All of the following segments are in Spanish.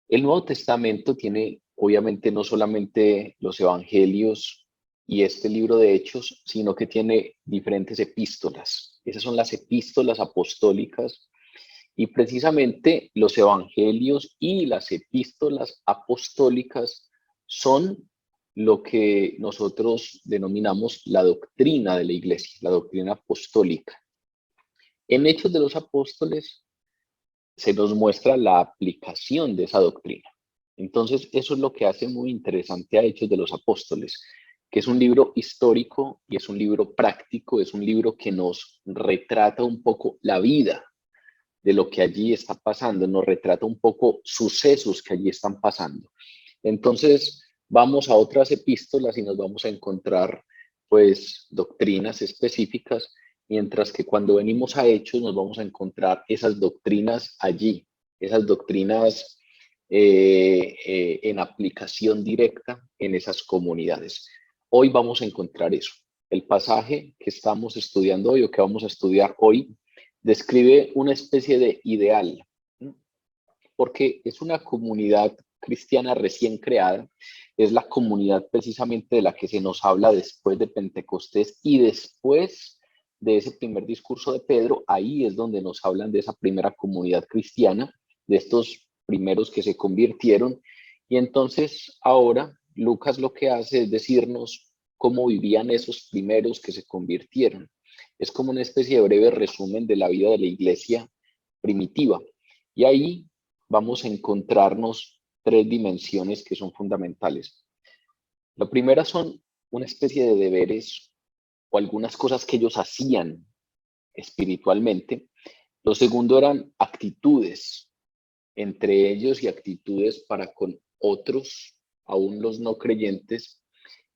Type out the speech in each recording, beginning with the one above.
El Nuevo Testamento tiene, obviamente, no solamente los evangelios y este libro de Hechos, sino que tiene diferentes epístolas. Esas son las epístolas apostólicas y precisamente los evangelios y las epístolas apostólicas son lo que nosotros denominamos la doctrina de la iglesia, la doctrina apostólica. En Hechos de los Apóstoles se nos muestra la aplicación de esa doctrina. Entonces, eso es lo que hace muy interesante a Hechos de los Apóstoles, que es un libro histórico y es un libro práctico, es un libro que nos retrata un poco la vida de lo que allí está pasando, nos retrata un poco sucesos que allí están pasando. Entonces, vamos a otras epístolas y nos vamos a encontrar, pues, doctrinas específicas, mientras que cuando venimos a Hechos nos vamos a encontrar esas doctrinas allí, esas doctrinas en aplicación directa en esas comunidades. Hoy vamos a encontrar eso. El pasaje que estamos estudiando hoy o que vamos a estudiar hoy describe una especie de ideal, porque es una comunidad cristiana recién creada, es la comunidad precisamente de la que se nos habla después de Pentecostés y después de ese primer discurso de Pedro, ahí es donde nos hablan de esa primera comunidad cristiana, de estos primeros que se convirtieron, y entonces ahora Lucas lo que hace es decirnos cómo vivían esos primeros que se convirtieron. Es como una especie de breve resumen de la vida de la iglesia primitiva. Y ahí vamos a encontrarnos tres dimensiones que son fundamentales. La primera son una especie de deberes o algunas cosas que ellos hacían espiritualmente. Lo segundo eran actitudes entre ellos y actitudes para con otros, aún los no creyentes.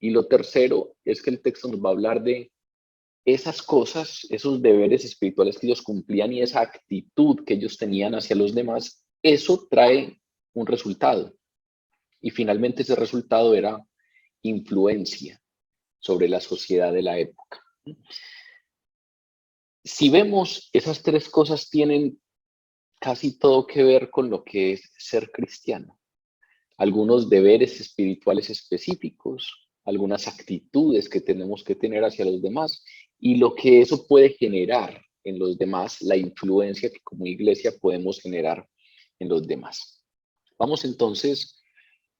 Y lo tercero es que el texto nos va a hablar de esas cosas, esos deberes espirituales que ellos cumplían y esa actitud que ellos tenían hacia los demás, eso trae un resultado. Y finalmente ese resultado era influencia sobre la sociedad de la época. Si vemos, esas tres cosas tienen casi todo que ver con lo que es ser cristiano. Algunos deberes espirituales específicos, algunas actitudes que tenemos que tener hacia los demás y lo que eso puede generar en los demás, la influencia que como iglesia podemos generar en los demás. Vamos entonces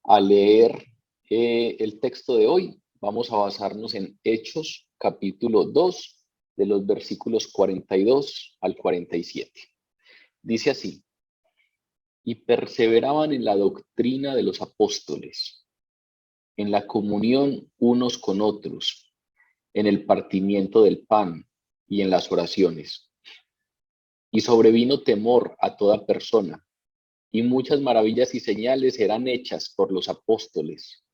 a leer el texto de hoy. Vamos a basarnos en Hechos capítulo 2 de los versículos 42 al 47. Dice así: y perseveraban en la doctrina de los apóstoles, en la comunión unos con otros, en el partimiento del pan y en las oraciones. Y sobrevino temor a toda persona, y muchas maravillas y señales eran hechas por los apóstoles.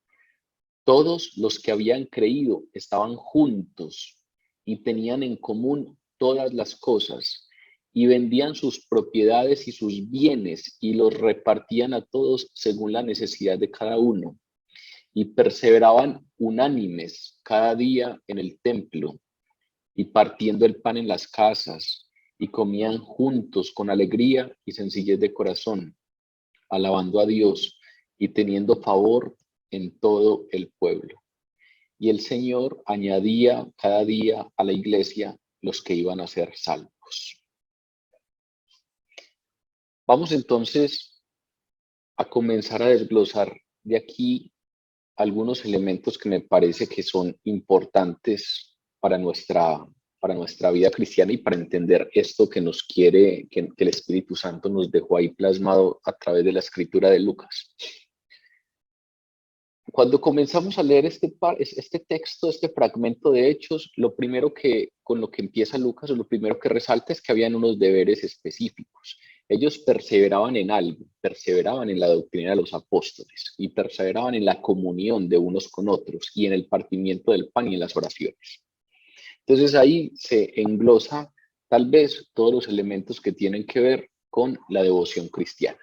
Todos los que habían creído estaban juntos y tenían en común todas las cosas, y vendían sus propiedades y sus bienes y los repartían a todos según la necesidad de cada uno. Y perseveraban unánimes cada día en el templo y partiendo el pan en las casas y comían juntos con alegría y sencillez de corazón, alabando a Dios y teniendo favor en todo el pueblo. Y el Señor añadía cada día a la iglesia los que iban a ser salvos. Vamos entonces a comenzar a desglosar de aquí algunos elementos que me parece que son importantes para nuestra vida cristiana y para entender esto que nos quiere, que el Espíritu Santo nos dejó ahí plasmado a través de la escritura de Lucas. Cuando comenzamos a leer este texto, este fragmento de Hechos, lo primero que, con lo que empieza Lucas, o lo primero que resalta es que habían unos deberes específicos. Ellos perseveraban en algo, perseveraban en la doctrina de los apóstoles y perseveraban en la comunión de unos con otros y en el partimiento del pan y en las oraciones. Entonces ahí se englosa tal vez todos los elementos que tienen que ver con la devoción cristiana.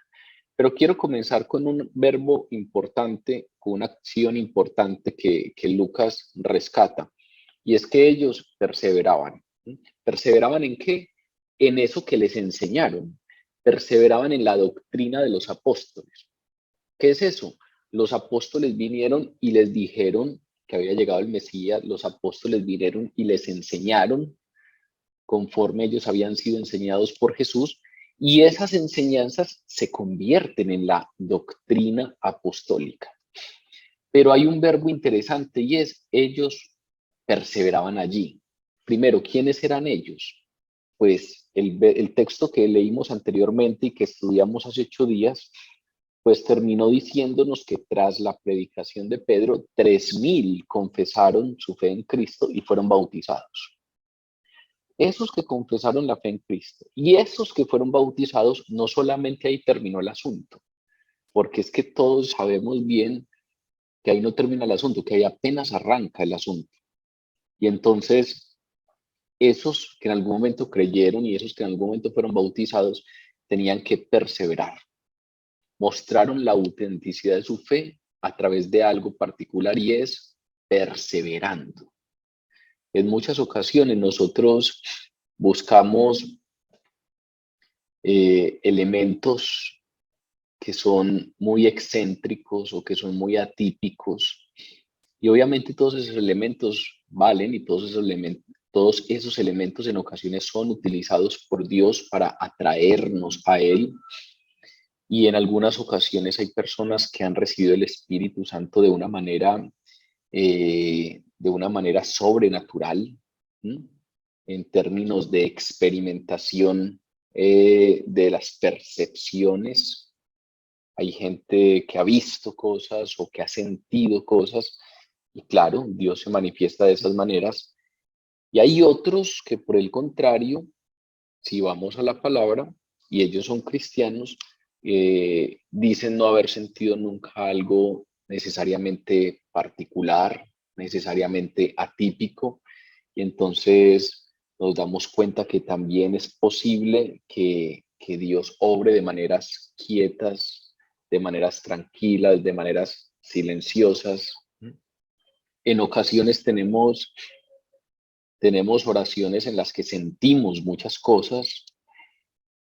Pero quiero comenzar con un verbo importante, con una acción importante que Lucas rescata, y es que ellos perseveraban. ¿Perseveraban en qué? En eso que les enseñaron. Perseveraban en la doctrina de los apóstoles. ¿Qué es eso? Los apóstoles vinieron y les dijeron que había llegado el Mesías, los apóstoles vinieron y les enseñaron conforme ellos habían sido enseñados por Jesús, y esas enseñanzas se convierten en la doctrina apostólica. Pero hay un verbo interesante y es ellos perseveraban allí. Primero, ¿quiénes eran ellos? Pues el texto que leímos anteriormente y que estudiamos hace 8 días, pues terminó diciéndonos que tras la predicación de Pedro, 3.000 confesaron su fe en Cristo y fueron bautizados. Esos que confesaron la fe en Cristo y esos que fueron bautizados, no solamente ahí terminó el asunto, porque es que todos sabemos bien que ahí no termina el asunto, que ahí apenas arranca el asunto. Y entonces, esos que en algún momento creyeron y esos que en algún momento fueron bautizados, tenían que perseverar. Mostraron la autenticidad de su fe a través de algo particular y es perseverando. En muchas ocasiones nosotros buscamos elementos que son muy excéntricos o que son muy atípicos. Y obviamente todos esos elementos valen y todos esos elementos en ocasiones son utilizados por Dios para atraernos a Él. Y en algunas ocasiones hay personas que han recibido el Espíritu Santo de una manera sobrenatural, ¿sí? En términos de experimentación de las percepciones. Hay gente que ha visto cosas o que ha sentido cosas y claro, Dios se manifiesta de esas maneras. Y hay otros que por el contrario, si vamos a la palabra y ellos son cristianos, dicen no haber sentido nunca algo necesariamente particular, necesariamente atípico, y entonces nos damos cuenta que también es posible que Dios obre de maneras quietas, de maneras tranquilas, de maneras silenciosas. En ocasiones tenemos oraciones en las que sentimos muchas cosas,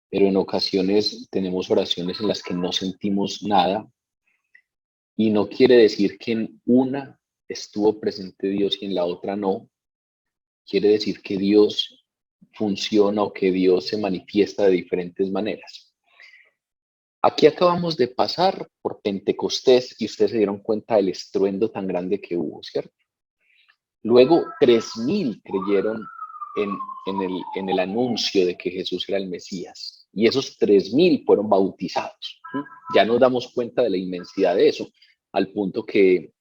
pero en ocasiones tenemos oraciones en las que no sentimos nada y no quiere decir que en una estuvo presente Dios y en la otra no. Quiere decir que Dios funciona o que Dios se manifiesta de diferentes maneras. Aquí acabamos de pasar por Pentecostés y ustedes se dieron cuenta del estruendo tan grande que hubo, ¿cierto? Luego 3.000 creyeron en el anuncio de que Jesús era el Mesías y esos 3.000 fueron bautizados. Ya nos damos cuenta de la inmensidad de eso, al punto que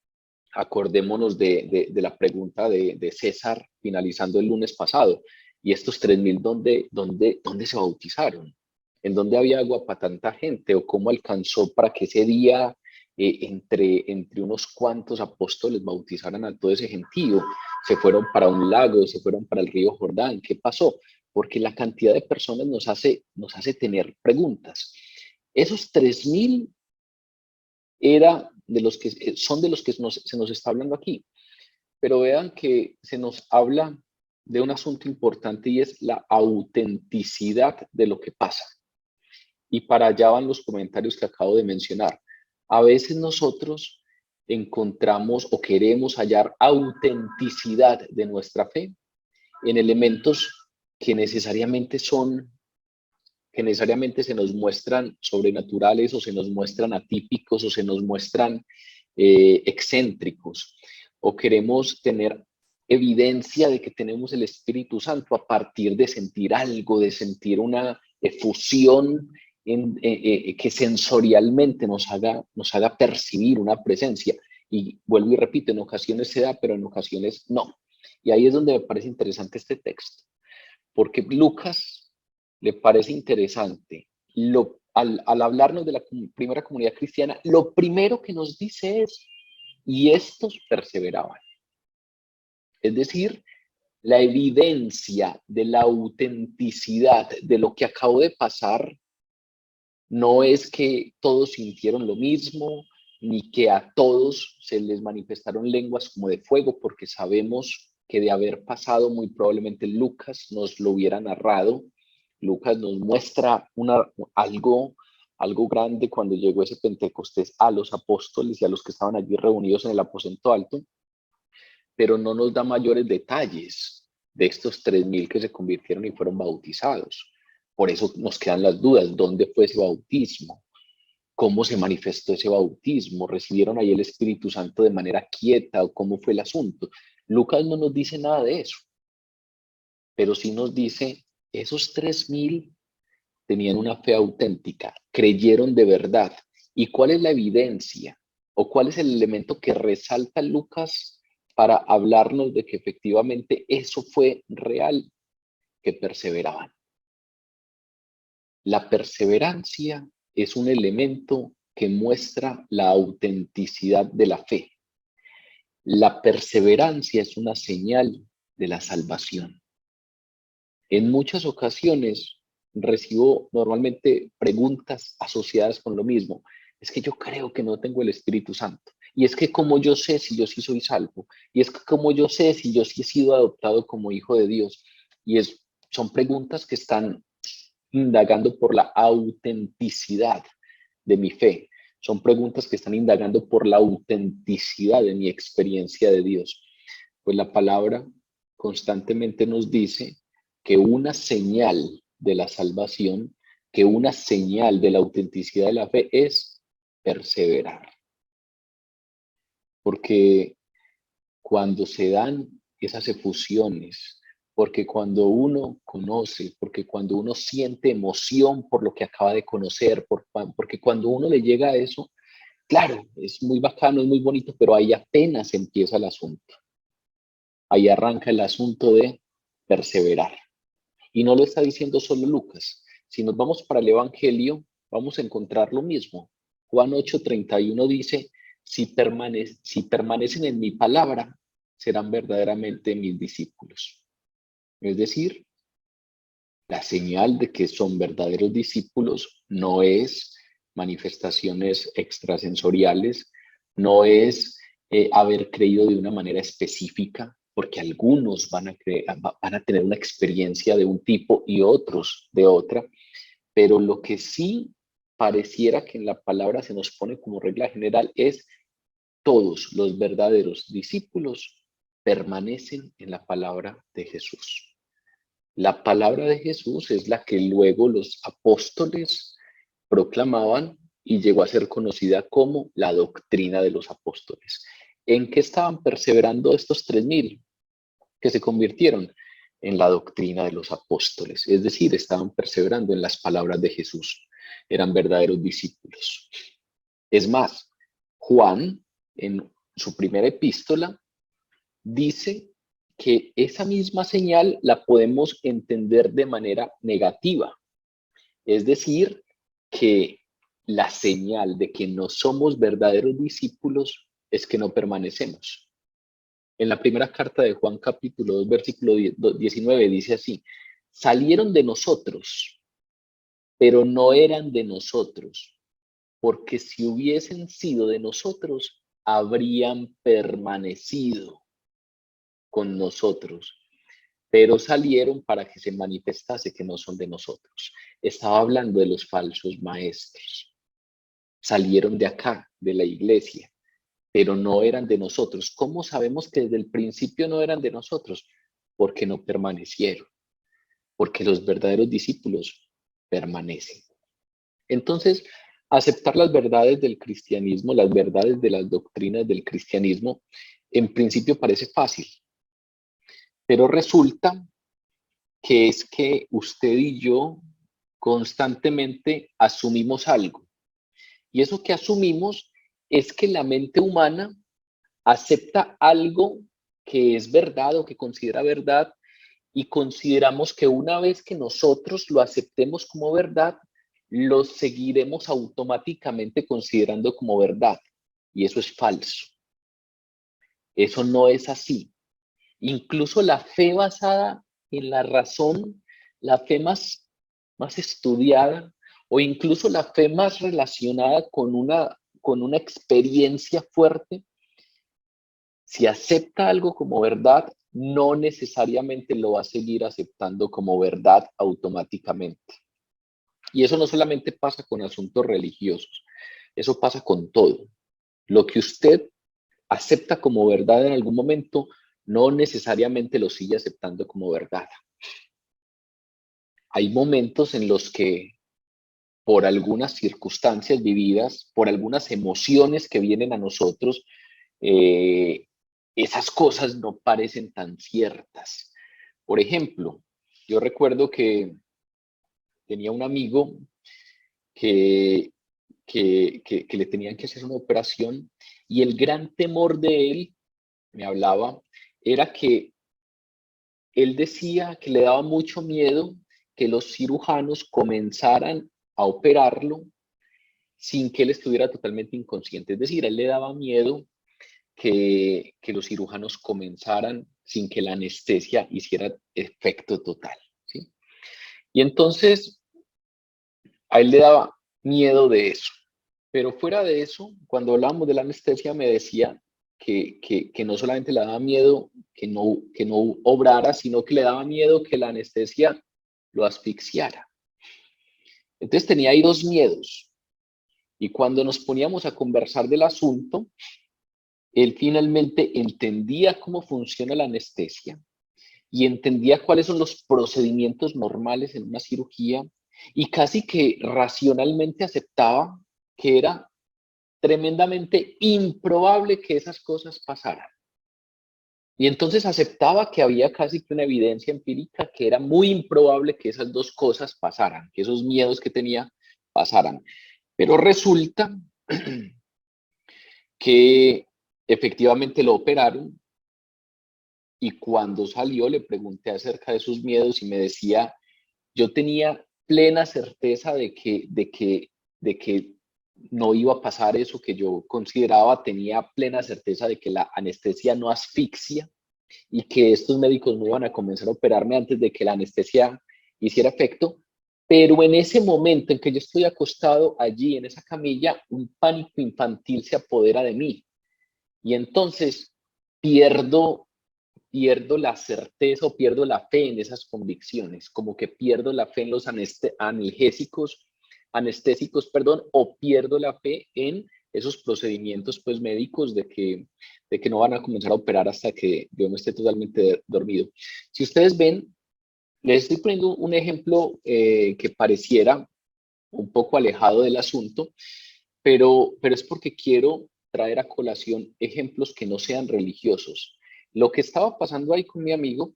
acordémonos de la pregunta de César finalizando el lunes pasado. ¿Y estos 3.000 dónde se bautizaron? ¿En dónde había agua para tanta gente? ¿O cómo alcanzó para que ese día entre unos cuantos apóstoles bautizaran a todo ese gentío? ¿Se fueron para un lago? ¿Se fueron para el río Jordán? ¿Qué pasó? Porque la cantidad de personas nos hace tener preguntas. Esos 3.000 son de los que se nos está hablando aquí. Pero vean que se nos habla de un asunto importante y es la autenticidad de lo que pasa. Y para allá van los comentarios que acabo de mencionar. A veces nosotros encontramos o queremos hallar autenticidad de nuestra fe en elementos que necesariamente se nos muestran sobrenaturales o se nos muestran atípicos o se nos muestran excéntricos, o queremos tener evidencia de que tenemos el Espíritu Santo a partir de sentir algo, de sentir una efusión que sensorialmente nos haga percibir una presencia. Y vuelvo y repito, en ocasiones se da, pero en ocasiones no. Y ahí es donde me parece interesante este texto, porque Lucas le parece interesante, al hablarnos de la primera comunidad cristiana, lo primero que nos dice es, y estos perseveraban. Es decir, la evidencia de la autenticidad de lo que acabó de pasar no es que todos sintieron lo mismo, ni que a todos se les manifestaron lenguas como de fuego, porque sabemos que de haber pasado, muy probablemente Lucas nos lo hubiera narrado. Lucas nos muestra algo algo grande cuando llegó ese Pentecostés a los apóstoles y a los que estaban allí reunidos en el aposento alto, pero no nos da mayores detalles de estos 3.000 que se convirtieron y fueron bautizados. Por eso nos quedan las dudas, ¿dónde fue ese bautismo? ¿Cómo se manifestó ese bautismo? ¿Recibieron ahí el Espíritu Santo de manera quieta o cómo fue el asunto? Lucas no nos dice nada de eso, pero sí nos dice, esos 3.000 tenían una fe auténtica, creyeron de verdad. ¿Y cuál es la evidencia? ¿O cuál es el elemento que resalta Lucas para hablarnos de que efectivamente eso fue real? Que perseveraban. La perseverancia es un elemento que muestra la autenticidad de la fe. La perseverancia es una señal de la salvación. En muchas ocasiones recibo normalmente preguntas asociadas con lo mismo. Es que yo creo que no tengo el Espíritu Santo. Y es que como yo sé si yo sí soy salvo. Y es que como yo sé si yo sí he sido adoptado como hijo de Dios. Son preguntas que están indagando por la autenticidad de mi fe. Son preguntas que están indagando por la autenticidad de mi experiencia de Dios. Pues la palabra constantemente nos dice que una señal de la salvación, que una señal de la autenticidad de la fe es perseverar. Porque cuando se dan esas efusiones, porque cuando uno conoce, porque cuando uno siente emoción por lo que acaba de conocer, porque cuando uno le llega a eso, claro, es muy bacano, es muy bonito, pero ahí apenas empieza el asunto. Ahí arranca el asunto de perseverar. Y no lo está diciendo solo Lucas. Si nos vamos para el Evangelio, vamos a encontrar lo mismo. Juan 8:31 dice, si permanecen en mi palabra, serán verdaderamente mis discípulos. Es decir, la señal de que son verdaderos discípulos no es manifestaciones extrasensoriales, no es haber creído de una manera específica, porque algunos van a tener una experiencia de un tipo y otros de otra, pero lo que sí pareciera que en la palabra se nos pone como regla general es todos los verdaderos discípulos permanecen en la palabra de Jesús. La palabra de Jesús es la que luego los apóstoles proclamaban y llegó a ser conocida como la doctrina de los apóstoles. ¿En qué estaban perseverando estos 3.000 que se convirtieron? En la doctrina de los apóstoles, es decir, estaban perseverando en las palabras de Jesús, eran verdaderos discípulos. Es más, Juan, en su primera epístola, dice que esa misma señal la podemos entender de manera negativa. Es decir, que la señal de que no somos verdaderos discípulos es que no permanecemos. En la primera carta de Juan capítulo 2, versículo 19 dice así, salieron de nosotros, pero no eran de nosotros, porque si hubiesen sido de nosotros, habrían permanecido con nosotros, pero salieron para que se manifestase que no son de nosotros. Estaba hablando de los falsos maestros. Salieron de acá, de la iglesia, pero no eran de nosotros. ¿Cómo sabemos que desde el principio no eran de nosotros? Porque no permanecieron, porque los verdaderos discípulos permanecen. Entonces, aceptar las verdades del cristianismo, las verdades de las doctrinas del cristianismo, en principio parece fácil, pero resulta que es que usted y yo constantemente asumimos algo. Y eso que asumimos es que la mente humana acepta algo que es verdad o que considera verdad y consideramos que una vez que nosotros lo aceptemos como verdad, lo seguiremos automáticamente considerando como verdad. Y eso es falso. Eso no es así. Incluso la fe basada en la razón, la fe más estudiada o incluso la fe más relacionada con una experiencia fuerte, si acepta algo como verdad, no necesariamente lo va a seguir aceptando como verdad automáticamente. Y eso no solamente pasa con asuntos religiosos, eso pasa con todo. Lo que usted acepta como verdad en algún momento, no necesariamente lo sigue aceptando como verdad. Hay momentos en los que por algunas circunstancias vividas, por algunas emociones que vienen a nosotros, eh, esas cosas no parecen tan ciertas. Por ejemplo, yo recuerdo que tenía un amigo que, que le tenían que hacer una operación y el gran temor de él, me hablaba, era que él decía que le daba mucho miedo que los cirujanos comenzaran a operarlo sin que él estuviera totalmente inconsciente. Es decir, a él le daba miedo que los cirujanos comenzaran sin que la anestesia hiciera efecto total, ¿sí? Y entonces a él le daba miedo de eso. Pero fuera de eso, cuando hablábamos de la anestesia, me decía que no solamente le daba miedo que no obrara, sino que le daba miedo que la anestesia lo asfixiara. Entonces tenía ahí dos miedos. Y cuando nos poníamos a conversar del asunto, él finalmente entendía cómo funciona la anestesia y entendía cuáles son los procedimientos normales en una cirugía y casi que racionalmente aceptaba que era tremendamente improbable que esas cosas pasaran. Y entonces aceptaba que había casi que una evidencia empírica que era muy improbable que esas dos cosas pasaran, que esos miedos que tenía pasaran. Pero resulta que efectivamente lo operaron y cuando salió le pregunté acerca de sus miedos y me decía, yo tenía plena certeza de que no iba a pasar eso que yo consideraba, tenía plena certeza de que la anestesia no asfixia y que estos médicos no iban a comenzar a operarme antes de que la anestesia hiciera efecto, pero en ese momento en que yo estoy acostado allí en esa camilla, un pánico infantil se apodera de mí y entonces pierdo la certeza o pierdo la fe en esas convicciones, como que pierdo la fe en los anestésicos, perdón, o pierdo la fe en esos procedimientos pues médicos de que no van a comenzar a operar hasta que yo no esté totalmente dormido. Si ustedes ven, les estoy poniendo un ejemplo que pareciera un poco alejado del asunto, pero es porque quiero traer a colación ejemplos que no sean religiosos. Lo que estaba pasando ahí con mi amigo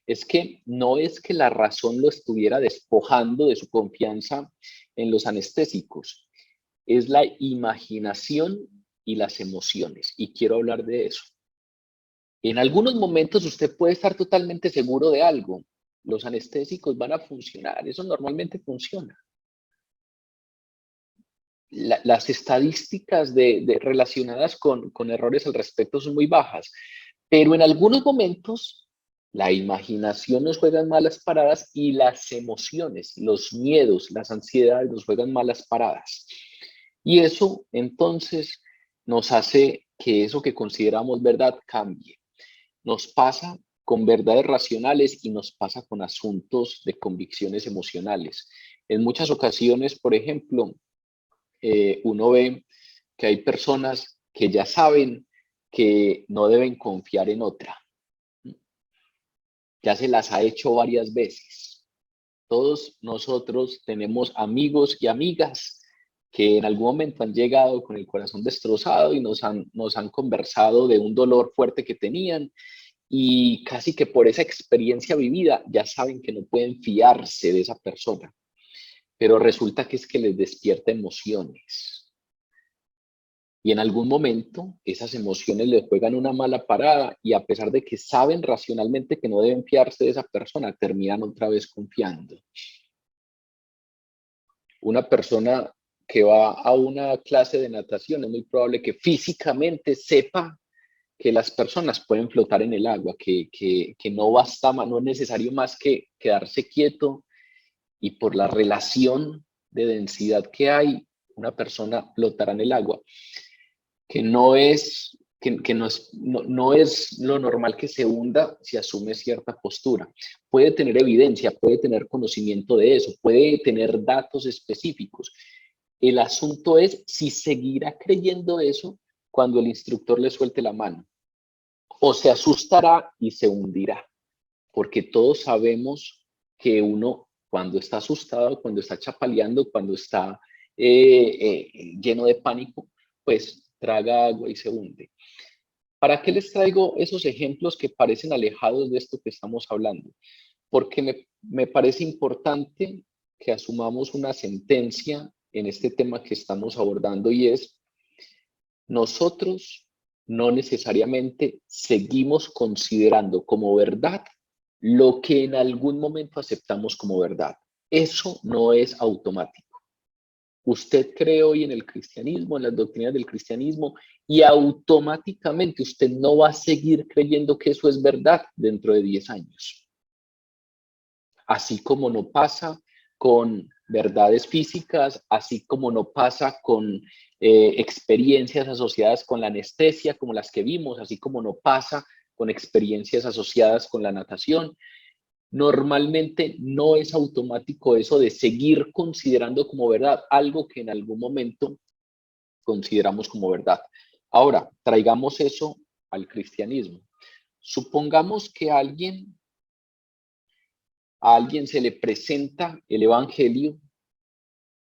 es que no es que la razón lo estuviera despojando de su confianza en los anestésicos, es la imaginación y las emociones, y quiero hablar de eso. En algunos momentos usted puede estar totalmente seguro de algo, los anestésicos van a funcionar, eso normalmente funciona. Las estadísticas relacionadas con errores al respecto son muy bajas, pero en algunos momentos la imaginación nos juega malas paradas y las emociones, los miedos, las ansiedades nos juegan malas paradas. Y eso entonces nos hace que eso que consideramos verdad cambie. Nos pasa con verdades racionales y nos pasa con asuntos de convicciones emocionales. En muchas ocasiones, por ejemplo, uno ve que hay personas que ya saben que no deben confiar en otra. Ya se las ha hecho varias veces. Todos nosotros tenemos amigos y amigas que en algún momento han llegado con el corazón destrozado y nos han conversado de un dolor fuerte que tenían y casi que por esa experiencia vivida ya saben que no pueden fiarse de esa persona, pero resulta que es que les despierta emociones. Y en algún momento esas emociones les juegan una mala parada y a pesar de que saben racionalmente que no deben fiarse de esa persona, terminan otra vez confiando. Una persona que va a una clase de natación es muy probable que físicamente sepa que las personas pueden flotar en el agua, que no basta, no es necesario más que quedarse quieto y por la relación de densidad que hay, una persona flotará en el agua. Que que no es lo normal que se hunda si asume cierta postura. Puede tener evidencia, puede tener conocimiento de eso, puede tener datos específicos. El asunto es si seguirá creyendo eso cuando el instructor le suelte la mano, o se asustará y se hundirá, porque todos sabemos que uno cuando está asustado, cuando está chapaleando, cuando está lleno de pánico, pues traga agua y se hunde. ¿Para qué les traigo esos ejemplos que parecen alejados de esto que estamos hablando? Porque me parece importante que asumamos una sentencia en este tema que estamos abordando, y es: nosotros no necesariamente seguimos considerando como verdad lo que en algún momento aceptamos como verdad. Eso no es automático. Usted cree hoy en el cristianismo, en las doctrinas del cristianismo, y automáticamente usted no va a seguir creyendo que eso es verdad dentro de 10 años. Así como no pasa con verdades físicas, así como no pasa con experiencias asociadas con la anestesia, como las que vimos, así como no pasa con experiencias asociadas con la natación. Normalmente no es automático eso de seguir considerando como verdad algo que en algún momento consideramos como verdad. Ahora, traigamos eso al cristianismo. Supongamos que a alguien se le presenta el evangelio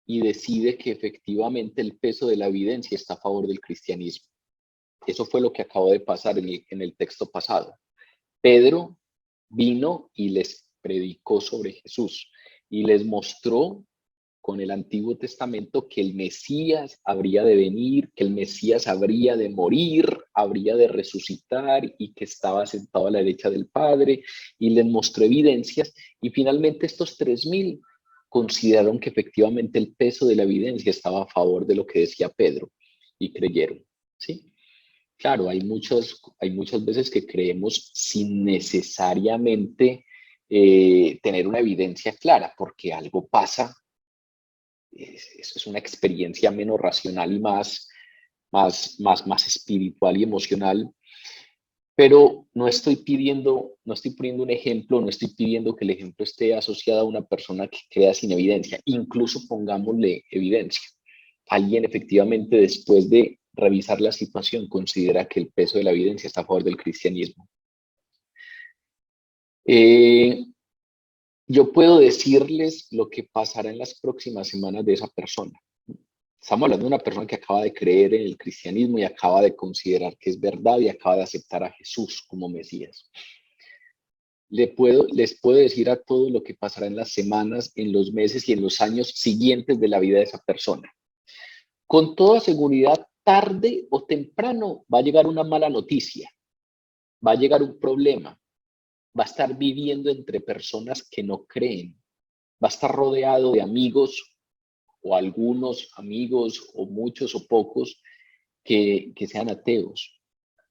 y decide que efectivamente el peso de la evidencia está a favor del cristianismo. Eso fue lo que acabó de pasar en el texto pasado. Pedro vino y les predicó sobre Jesús y les mostró con el Antiguo Testamento que el Mesías habría de venir, que el Mesías habría de morir, habría de resucitar y que estaba sentado a la derecha del Padre, y les mostró evidencias, y finalmente estos 3,000 consideraron que efectivamente el peso de la evidencia estaba a favor de lo que decía Pedro y creyeron, ¿sí? Claro, hay muchas veces que creemos sin necesariamente tener una evidencia clara, porque algo pasa. Es una experiencia menos racional y más espiritual y emocional. Pero no estoy poniendo un ejemplo, no estoy pidiendo que el ejemplo esté asociado a una persona que crea sin evidencia. Incluso pongámosle evidencia. Alguien efectivamente, después de revisar la situación, considera que el peso de la evidencia está a favor del cristianismo. Yo puedo decirles lo que pasará en las próximas semanas de esa persona. Estamos hablando de una persona que acaba de creer en el cristianismo y acaba de considerar que es verdad y acaba de aceptar a Jesús como Mesías. Les puedo decir a todos lo que pasará en las semanas, en los meses y en los años siguientes de la vida de esa persona. Con toda seguridad, tarde o temprano va a llegar una mala noticia, va a llegar un problema, va a estar viviendo entre personas que no creen, va a estar rodeado de amigos, o algunos amigos, o muchos o pocos, que sean ateos,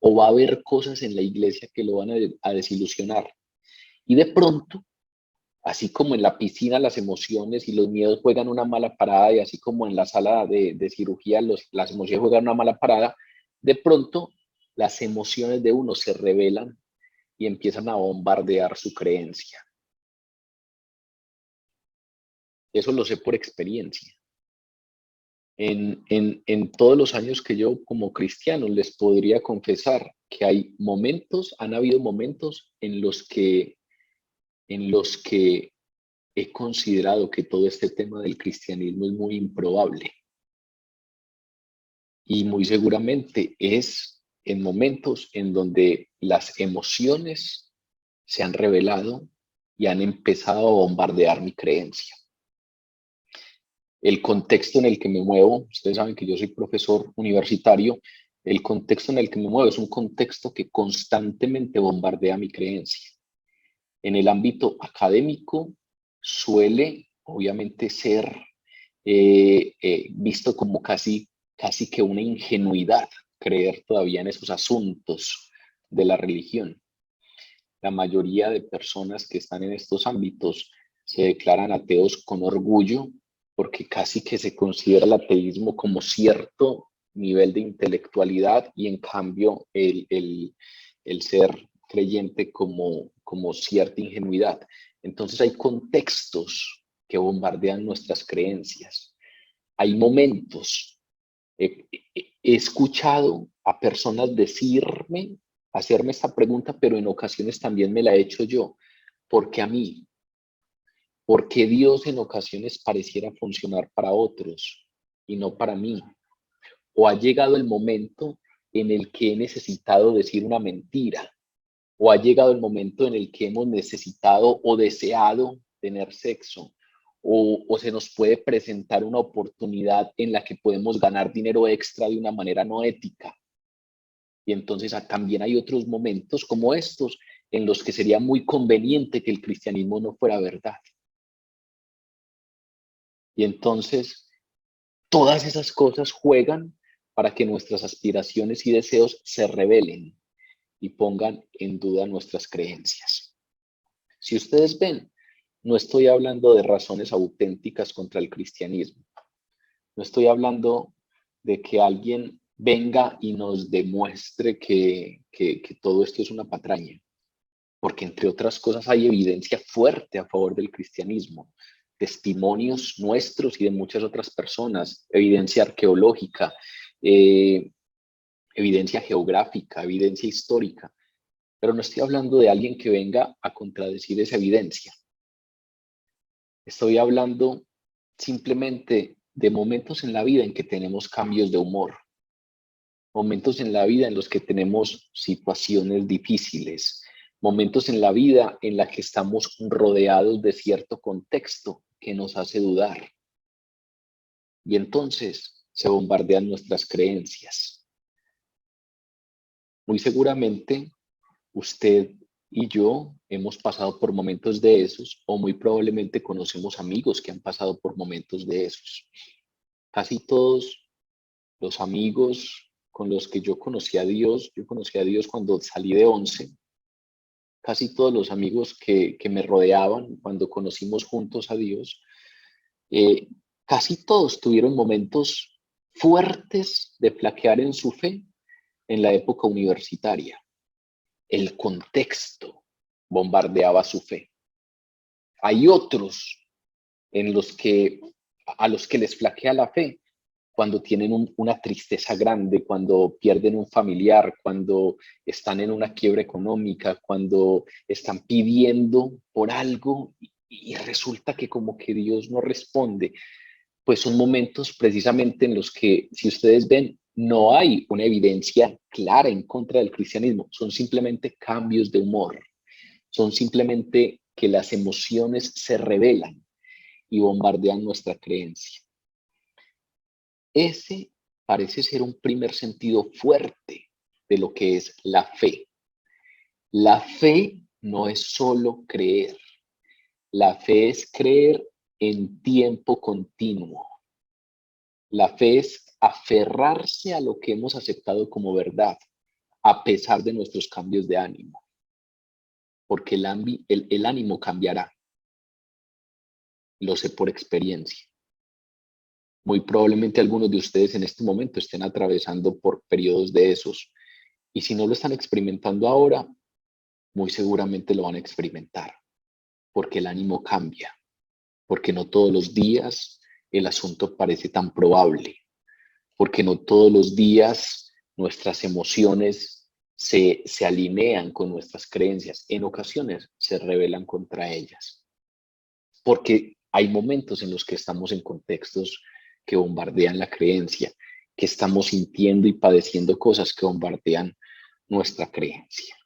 o va a haber cosas en la iglesia que lo van a desilusionar. Y de pronto, así como en la piscina las emociones y los miedos juegan una mala parada, y así como en la sala de cirugía las emociones juegan una mala parada, de pronto las emociones de uno se revelan y empiezan a bombardear su creencia. Eso lo sé por experiencia. En todos los años que yo como cristiano les podría confesar que han habido momentos en los que he considerado que todo este tema del cristianismo es muy improbable. Y muy seguramente es en momentos en donde las emociones se han revelado y han empezado a bombardear mi creencia. El contexto en el que me muevo, ustedes saben que yo soy profesor universitario, el contexto en el que me muevo es un contexto que constantemente bombardea mi creencia. En el ámbito académico suele, obviamente, ser visto como casi que una ingenuidad creer todavía en esos asuntos de la religión. La mayoría de personas que están en estos ámbitos se declaran ateos con orgullo, porque casi que se considera el ateísmo como cierto nivel de intelectualidad y en cambio el ser creyente como cierta ingenuidad. Entonces hay contextos que bombardean nuestras creencias. Hay momentos. He escuchado a personas hacerme esta pregunta, pero en ocasiones también me la he hecho yo. ¿Por qué a mí? ¿Por qué Dios en ocasiones pareciera funcionar para otros y no para mí? ¿O ha llegado el momento en el que he necesitado decir una mentira? ¿O ha llegado el momento en el que hemos necesitado o deseado tener sexo? ¿O se nos puede presentar una oportunidad en la que podemos ganar dinero extra de una manera no ética? Y entonces también hay otros momentos como estos en los que sería muy conveniente que el cristianismo no fuera verdad. Y entonces todas esas cosas juegan para que nuestras aspiraciones y deseos se rebelen y pongan en duda nuestras creencias. Si ustedes ven, no estoy hablando de razones auténticas contra el cristianismo. No estoy hablando de que alguien venga y nos demuestre que todo esto es una patraña, porque entre otras cosas hay evidencia fuerte a favor del cristianismo, testimonios nuestros y de muchas otras personas, evidencia arqueológica, evidencia geográfica, evidencia histórica, pero no estoy hablando de alguien que venga a contradecir esa evidencia. Estoy hablando simplemente de momentos en la vida en que tenemos cambios de humor, momentos en la vida en los que tenemos situaciones difíciles, momentos en la vida en la que estamos rodeados de cierto contexto que nos hace dudar. Y entonces se bombardean nuestras creencias. Muy seguramente usted y yo hemos pasado por momentos de esos, o muy probablemente conocemos amigos que han pasado por momentos de esos. Casi todos los amigos con los que yo conocí a Dios cuando salí de 11, casi todos los amigos que me rodeaban cuando conocimos juntos a Dios, casi todos tuvieron momentos fuertes de flaquear en su fe en la época universitaria. El contexto bombardeaba su fe. Hay otros a los que les flaquea la fe cuando tienen una tristeza grande, cuando pierden un familiar, cuando están en una quiebra económica, cuando están pidiendo por algo y resulta que como que Dios no responde. Pues son momentos precisamente en los que, si ustedes ven, no hay una evidencia clara en contra del cristianismo, son simplemente cambios de humor, son simplemente que las emociones se revelan y bombardean nuestra creencia. Ese parece ser un primer sentido fuerte de lo que es la fe. La fe no es solo creer, la fe es creer en tiempo continuo. La fe es aferrarse a lo que hemos aceptado como verdad, a pesar de nuestros cambios de ánimo, porque el ánimo cambiará. Lo sé por experiencia. Muy probablemente algunos de ustedes en este momento estén atravesando por periodos de esos. Y si no lo están experimentando ahora, muy seguramente lo van a experimentar, porque el ánimo cambia, porque no todos los días el asunto parece tan probable, porque no todos los días nuestras emociones se alinean con nuestras creencias. En ocasiones se rebelan contra ellas, porque hay momentos en los que estamos en contextos que bombardean la creencia, que estamos sintiendo y padeciendo cosas que bombardean nuestra creencia.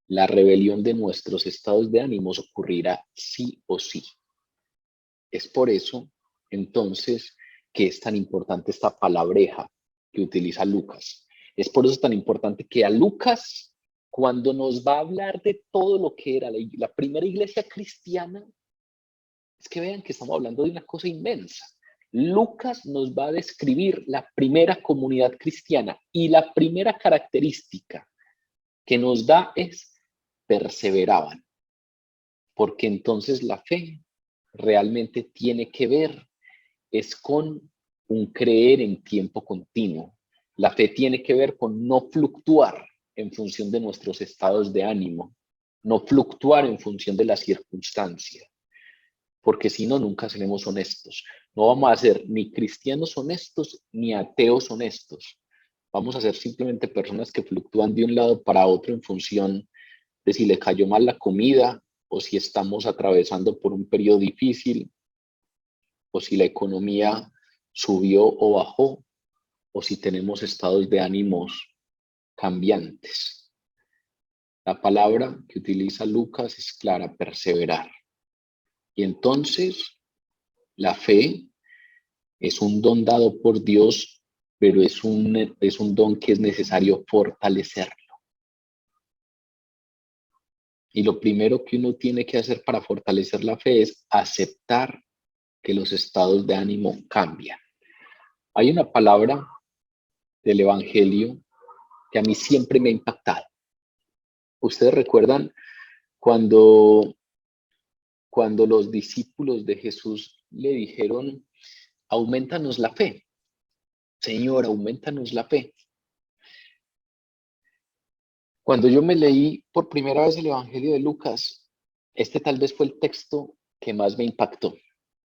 La rebelión de nuestros estados de ánimos ocurrirá sí o sí. Es por eso, entonces, que es tan importante esta palabreja que utiliza Lucas. Es por eso tan importante que a Lucas, cuando nos va a hablar de todo lo que era la primera iglesia cristiana, es que vean que estamos hablando de una cosa inmensa. Lucas nos va a describir la primera comunidad cristiana y la primera característica que nos da es perseveraban, porque entonces la fe realmente tiene que ver es con un creer en tiempo continuo. La fe tiene que ver con no fluctuar en función de nuestros estados de ánimo, no fluctuar en función de las circunstancias, porque si no, nunca seremos honestos. No vamos a ser ni cristianos honestos ni ateos honestos. Vamos a ser simplemente personas que fluctúan de un lado para otro en función de si le cayó mal la comida o si estamos atravesando por un periodo difícil o si la economía subió o bajó o si tenemos estados de ánimos cambiantes. La palabra que utiliza Lucas es clara, perseverar. Y entonces la fe es un don dado por Dios, pero es un don que es necesario fortalecerlo. Y lo primero que uno tiene que hacer para fortalecer la fe es aceptar que los estados de ánimo cambian. Hay una palabra del Evangelio que a mí siempre me ha impactado. Ustedes recuerdan cuando, cuando los discípulos de Jesús le dijeron, aumentanos la fe, Señor, aumentanos la fe. Cuando yo me leí por primera vez el Evangelio de Lucas, este tal vez fue el texto que más me impactó.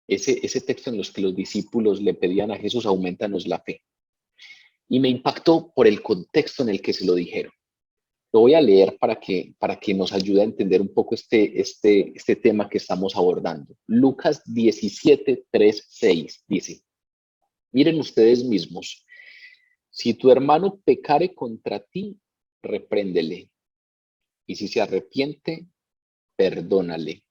Ese texto en los que los discípulos le pedían a Jesús, aumentanos la fe. Y me impactó por el contexto en el que se lo dijeron. Lo voy a leer para que nos ayude a entender un poco este tema que estamos abordando. Lucas 17, 3, 6 dice, miren ustedes mismos, si tu hermano pecare contra ti, repréndele. Y si se arrepiente, perdónale.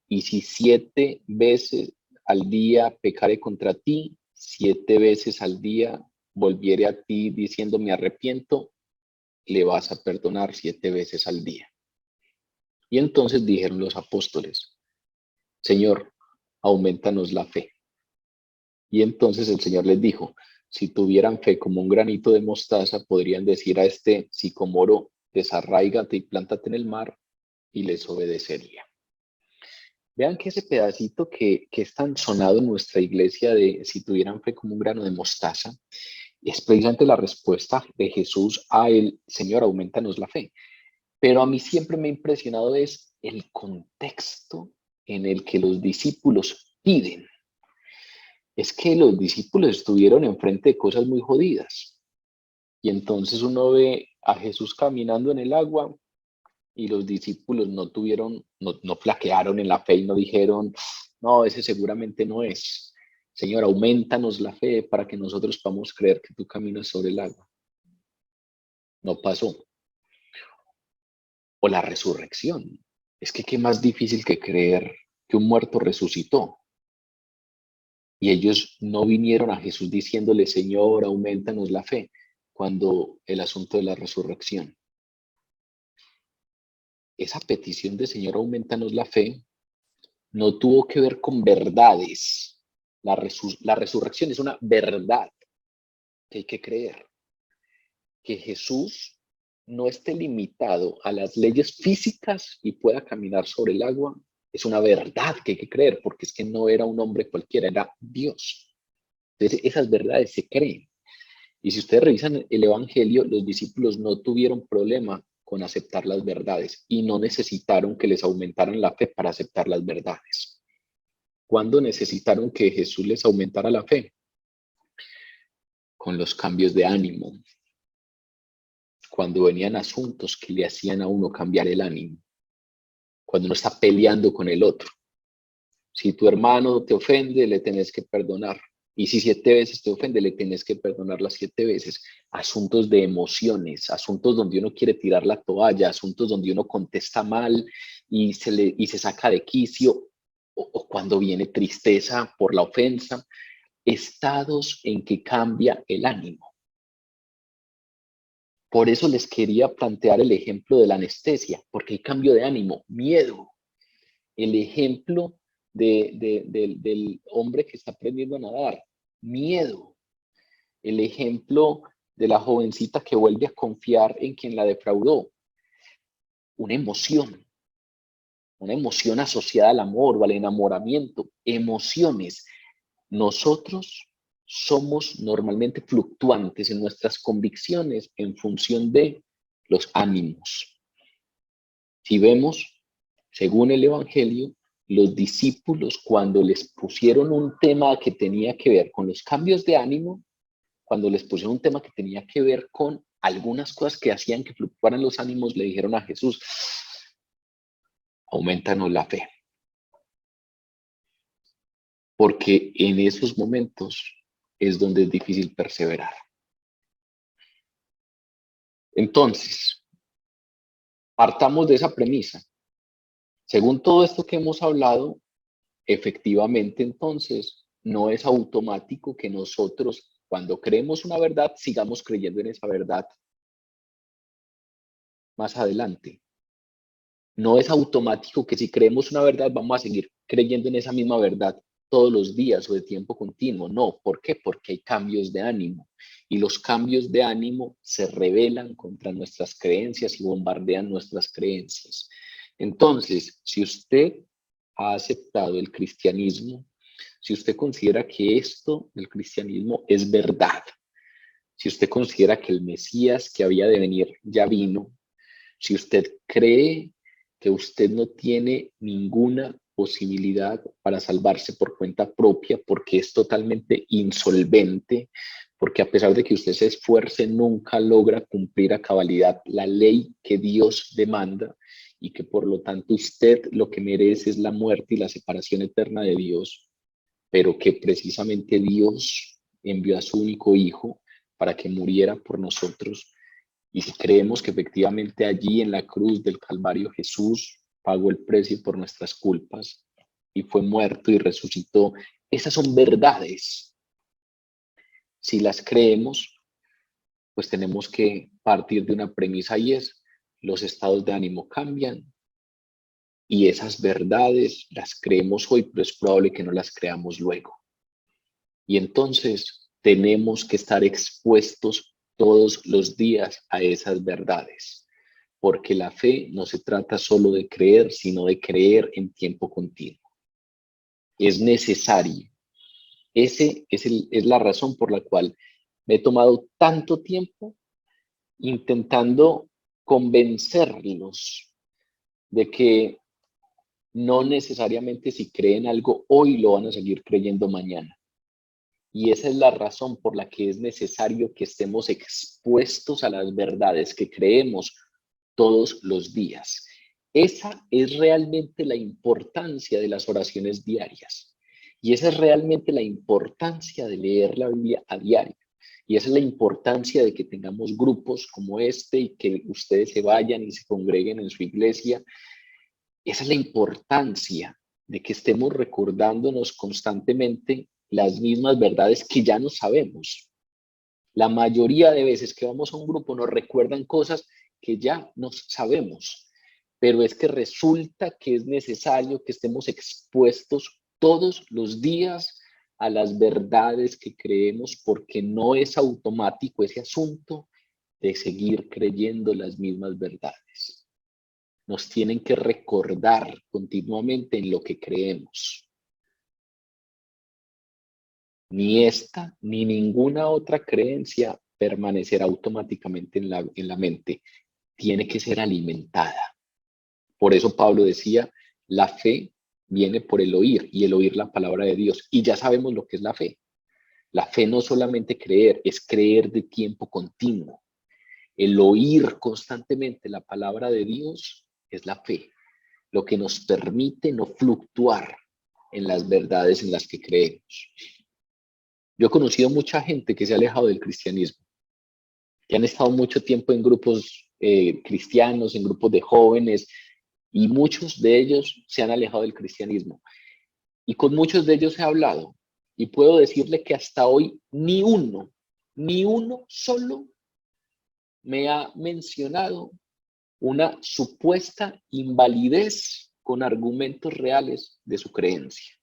Y si 7 veces al día pecare contra ti, 7 veces al día volviere a ti diciendo me arrepiento, le vas a perdonar 7 veces al día. Y entonces dijeron los apóstoles, Señor, aumentanos la fe. Y entonces el Señor les dijo, si tuvieran fe como un granito de mostaza, podrían decir a este sicomoro, desarráigate y plántate en el mar, y les obedecería. Vean que ese pedacito que es tan sonado en nuestra iglesia de si tuvieran fe como un grano de mostaza, es precisamente la respuesta de Jesús a el Señor, aumentanos la fe. Pero a mí siempre me ha impresionado es el contexto en el que los discípulos piden. Es que los discípulos estuvieron enfrente de cosas muy jodidas. Y entonces uno ve a Jesús caminando en el agua y los discípulos no flaquearon en la fe y no dijeron, no, ese seguramente no es. Señor, aumentanos la fe para que nosotros podamos creer que tú caminas sobre el agua. No pasó. O la resurrección. Es que qué más difícil que creer que un muerto resucitó. Y ellos no vinieron a Jesús diciéndole, Señor, aumentanos la fe, cuando el asunto de la resurrección. Esa petición de Señor, aumentanos la fe, no tuvo que ver con verdades. La resurrección es una verdad que hay que creer. Que Jesús no esté limitado a las leyes físicas y pueda caminar sobre el agua, es una verdad que hay que creer, porque es que no era un hombre cualquiera, era Dios. Entonces, esas verdades se creen. Y si ustedes revisan el Evangelio, los discípulos no tuvieron problema con aceptar las verdades y no necesitaron que les aumentaran la fe para aceptar las verdades. ¿Cuándo necesitaron que Jesús les aumentara la fe? Con los cambios de ánimo, cuando venían asuntos que le hacían a uno cambiar el ánimo, cuando uno está peleando con el otro. Si tu hermano te ofende, le tenés que perdonar. Y si 7 veces te ofende, le tenés que perdonar las 7 veces. Asuntos de emociones, asuntos donde uno quiere tirar la toalla, asuntos donde uno contesta mal y se saca de quicio, o cuando viene tristeza por la ofensa, estados en que cambia el ánimo. Por eso les quería plantear el ejemplo de la anestesia, porque hay cambio de ánimo, miedo. El ejemplo del hombre que está aprendiendo a nadar, miedo. El ejemplo de la jovencita que vuelve a confiar en quien la defraudó, una emoción asociada al amor o al enamoramiento, emociones. Nosotros somos normalmente fluctuantes en nuestras convicciones en función de los ánimos. Si vemos, según el Evangelio, los discípulos cuando les pusieron un tema que tenía que ver con los cambios de ánimo, cuando les pusieron un tema que tenía que ver con algunas cosas que hacían que fluctuaran los ánimos, le dijeron a Jesús, aumentanos la fe. Porque en esos momentos es donde es difícil perseverar. Entonces, partamos de esa premisa. Según todo esto que hemos hablado, efectivamente, entonces, no es automático que nosotros, cuando creemos una verdad, sigamos creyendo en esa verdad más adelante. No es automático que si creemos una verdad, vamos a seguir creyendo en esa misma verdad todos los días o de tiempo continuo. No, ¿por qué? Porque hay cambios de ánimo. Y los cambios de ánimo se rebelan contra nuestras creencias y bombardean nuestras creencias. Entonces, si usted ha aceptado el cristianismo, si usted considera que esto del cristianismo es verdad, si usted considera que el Mesías que había de venir ya vino, si usted cree que usted no tiene ninguna posibilidad para salvarse por cuenta propia, porque es totalmente insolvente, porque a pesar de que usted se esfuerce, nunca logra cumplir a cabalidad la ley que Dios demanda y que por lo tanto usted lo que merece es la muerte y la separación eterna de Dios, pero que precisamente Dios envió a su único hijo para que muriera por nosotros. Y si creemos que efectivamente allí en la cruz del Calvario Jesús pagó el precio por nuestras culpas y fue muerto y resucitó, esas son verdades. Si las creemos, pues tenemos que partir de una premisa y es, los estados de ánimo cambian y esas verdades las creemos hoy, pero es probable que no las creamos luego. Y entonces tenemos que estar expuestos todos los días a esas verdades, porque la fe no se trata solo de creer, sino de creer en tiempo continuo. Es necesario. Es la razón por la cual me he tomado tanto tiempo intentando convencerlos de que no necesariamente si creen algo hoy lo van a seguir creyendo mañana. Y esa es la razón por la que es necesario que estemos expuestos a las verdades que creemos todos los días. Esa es realmente la importancia de las oraciones diarias. Y esa es realmente la importancia de leer la Biblia a diario. Y esa es la importancia de que tengamos grupos como este y que ustedes se vayan y se congreguen en su iglesia. Esa es la importancia de que estemos recordándonos constantemente las mismas verdades que ya no sabemos. La mayoría de veces que vamos a un grupo nos recuerdan cosas que ya no sabemos, pero es que resulta que es necesario que estemos expuestos todos los días a las verdades que creemos, porque no es automático ese asunto de seguir creyendo las mismas verdades. Nos tienen que recordar continuamente en lo que creemos. Ni esta ni ninguna otra creencia permanecerá automáticamente en la mente. Tiene que ser alimentada. Por eso Pablo decía, la fe viene por el oír y el oír la palabra de Dios. Y ya sabemos lo que es la fe. La fe no solamente creer, es creer de tiempo continuo. El oír constantemente la palabra de Dios es la fe, lo que nos permite no fluctuar en las verdades en las que creemos. Yo he conocido mucha gente que se ha alejado del cristianismo, que han estado mucho tiempo en grupos cristianos, en grupos de jóvenes, y muchos de ellos se han alejado del cristianismo. Y con muchos de ellos he hablado, y puedo decirle que hasta hoy ni uno solo me ha mencionado una supuesta invalidez con argumentos reales de su creencia.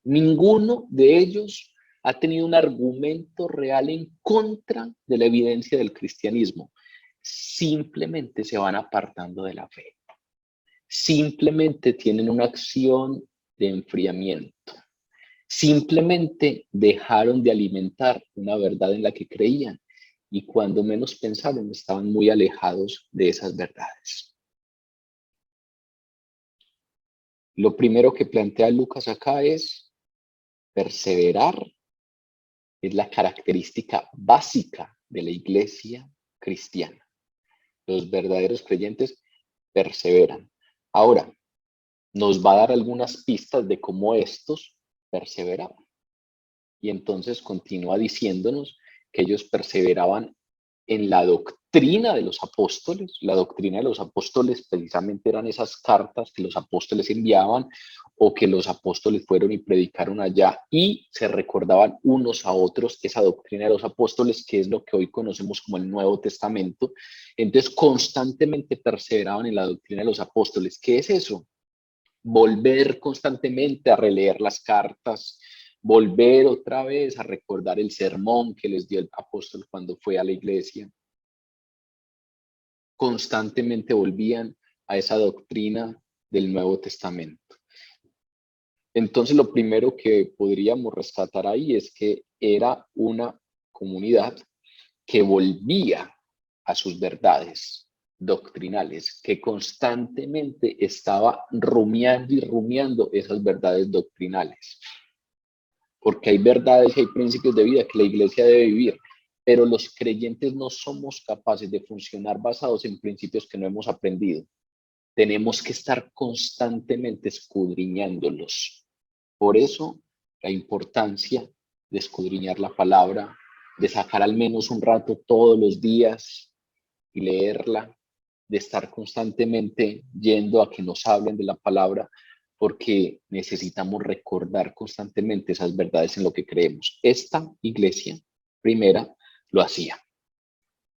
Ninguno de ellos ha tenido un argumento real en contra de la evidencia del cristianismo. Simplemente se van apartando de la fe. Simplemente tienen una acción de enfriamiento. Simplemente dejaron de alimentar una verdad en la que creían y cuando menos pensaron estaban muy alejados de esas verdades. Lo primero que plantea Lucas acá es perseverar, es la característica básica de la iglesia cristiana. Los verdaderos creyentes perseveran. Ahora, nos va a dar algunas pistas de cómo estos perseveraban. Y entonces continúa diciéndonos que ellos perseveraban en la doctrina de los apóstoles. La doctrina de los apóstoles precisamente eran esas cartas que los apóstoles enviaban o que los apóstoles fueron y predicaron allá y se recordaban unos a otros esa doctrina de los apóstoles, que es lo que hoy conocemos como el Nuevo Testamento. Entonces constantemente perseveraban en la doctrina de los apóstoles. ¿Qué es eso? Volver constantemente a releer las cartas, volver otra vez a recordar el sermón que les dio el apóstol cuando fue a la iglesia. Constantemente volvían a esa doctrina del Nuevo Testamento. Entonces, lo primero que podríamos rescatar ahí es que era una comunidad que volvía a sus verdades doctrinales, que constantemente estaba rumiando y rumiando esas verdades doctrinales. Porque hay verdades y hay principios de vida que la iglesia debe vivir, pero los creyentes no somos capaces de funcionar basados en principios que no hemos aprendido. Tenemos que estar constantemente escudriñándolos. Por eso, la importancia de escudriñar la palabra, de sacar al menos un rato todos los días y leerla, de estar constantemente yendo a que nos hablen de la palabra, porque necesitamos recordar constantemente esas verdades en lo que creemos. Esta iglesia primera lo hacía,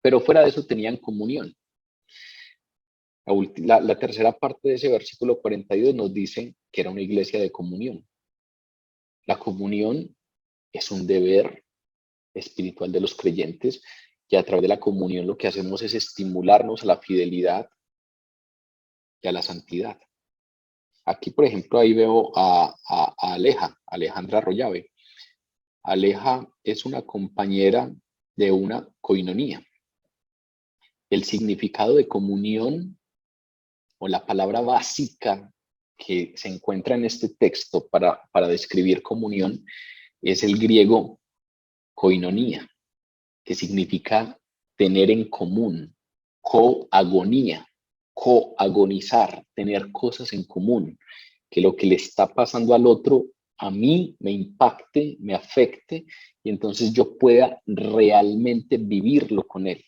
pero fuera de eso tenían comunión. La tercera parte de ese versículo 42 nos dice que era una iglesia de comunión. La comunión es un deber espiritual de los creyentes y a través de la comunión lo que hacemos es estimularnos a la fidelidad y a la santidad. Aquí, por ejemplo, ahí veo a Alejandra Arroyave. Aleja es una compañera de una coinonía. El significado de comunión o la palabra básica que se encuentra en este texto para describir comunión es el griego koinonía, que significa tener en común, coagonía, coagonizar, tener cosas en común, que lo que le está pasando al otro a mí me impacte, me afecte, y entonces yo pueda realmente vivirlo con él.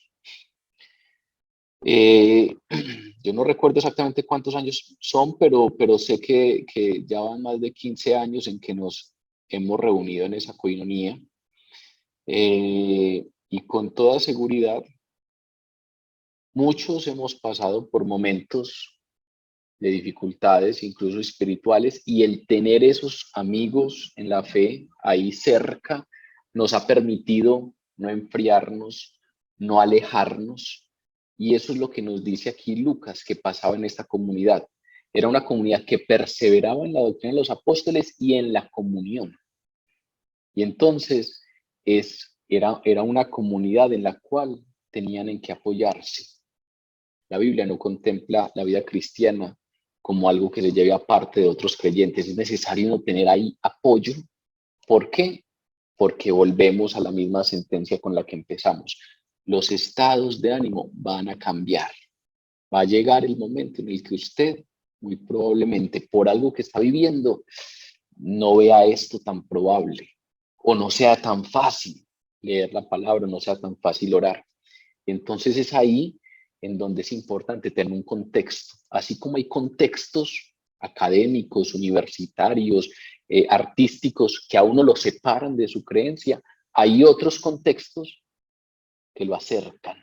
Yo no recuerdo exactamente cuántos años son, pero sé que ya van más de 15 años en que nos hemos reunido en esa coinonía. Y con toda seguridad, muchos hemos pasado por momentos de dificultades, incluso espirituales, y el tener esos amigos en la fe ahí cerca nos ha permitido no enfriarnos, no alejarnos, y eso es lo que nos dice aquí Lucas, que pasaba en esta comunidad. Era una comunidad que perseveraba en la doctrina de los apóstoles y en la comunión. Y entonces era una comunidad en la cual tenían en que apoyarse. La Biblia no contempla la vida cristiana como algo que se lleve aparte de otros creyentes. Es necesario no tener ahí apoyo. ¿Por qué? Porque volvemos a la misma sentencia con la que empezamos. Los estados de ánimo van a cambiar. Va a llegar el momento en el que usted, muy probablemente por algo que está viviendo, no vea esto tan probable o no sea tan fácil leer la palabra, no sea tan fácil orar. Entonces es ahí en donde es importante tener un contexto, así como hay contextos académicos, universitarios, artísticos que a uno lo separan de su creencia, hay otros contextos que lo acercan.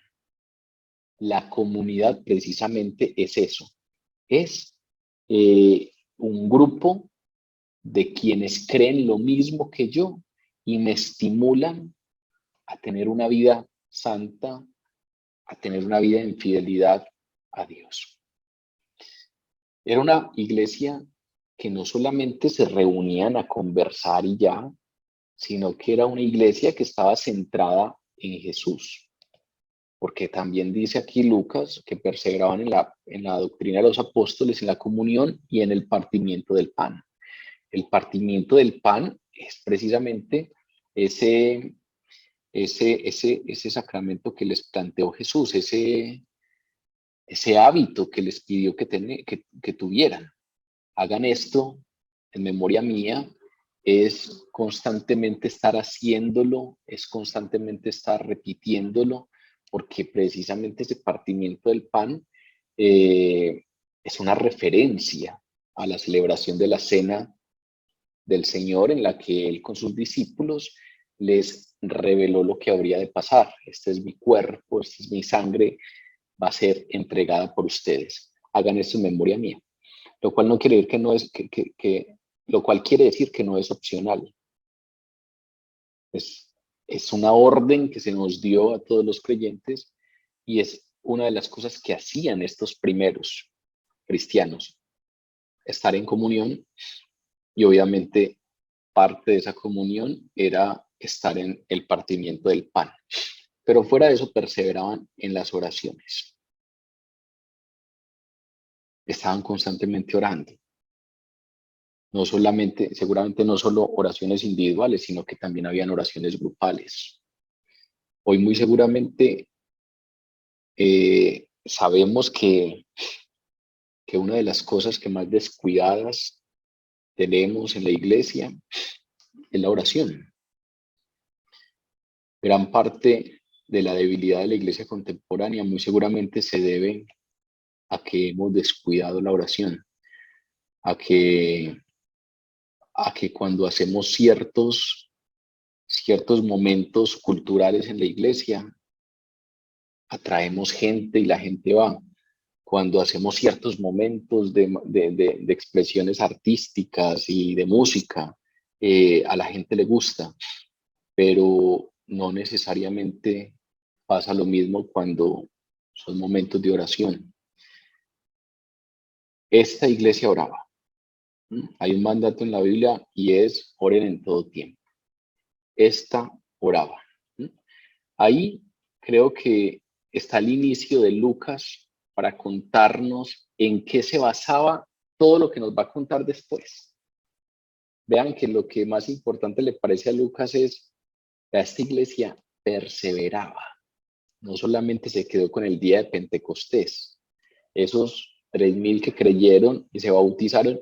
La comunidad precisamente es eso, es un grupo de quienes creen lo mismo que yo y me estimulan a tener una vida santa, a tener una vida en fidelidad a Dios. Era una iglesia que no solamente se reunían a conversar y ya, sino que era una iglesia que estaba centrada en Jesús. Porque también dice aquí Lucas que perseveraban en la doctrina de los apóstoles, en la comunión y en el partimiento del pan. El partimiento del pan es precisamente ese, ese sacramento que les planteó Jesús, ese hábito que les pidió que tuvieran. Hagan esto en memoria mía, es constantemente estar haciéndolo, es constantemente estar repitiéndolo, porque precisamente ese partimiento del pan es una referencia a la celebración de la cena del Señor, en la que Él con sus discípulos les reveló lo que habría de pasar. Este es mi cuerpo, esta es mi sangre, va a ser entregada por ustedes. Hagan esto en memoria mía. Lo cual no quiere decir que no es, lo cual quiere decir que no es opcional. Es una orden que se nos dio a todos los creyentes y es una de las cosas que hacían estos primeros cristianos, estar en comunión, y obviamente parte de esa comunión era estar en el partimiento del pan. Pero fuera de eso perseveraban en las oraciones. Estaban constantemente orando. No solamente, seguramente no solo oraciones individuales, sino que también habían oraciones grupales. Hoy muy seguramente sabemos que una de las cosas que más descuidadas tenemos en la iglesia es la oración. Gran parte de la debilidad de la iglesia contemporánea muy seguramente se debe a que hemos descuidado la oración, a que cuando hacemos ciertos momentos culturales en la iglesia, atraemos gente y la gente va. Cuando hacemos ciertos momentos de expresiones artísticas y de música, a la gente le gusta, pero no necesariamente pasa lo mismo cuando son momentos de oración. Esta iglesia oraba. Hay un mandato en la Biblia y es oren en todo tiempo. Esta oraba. Ahí creo que está el inicio de Lucas para contarnos en qué se basaba todo lo que nos va a contar después. Vean que lo que más importante le parece a Lucas es que esta iglesia perseveraba. No solamente se quedó con el día de Pentecostés. Esos 3,000 que creyeron y se bautizaron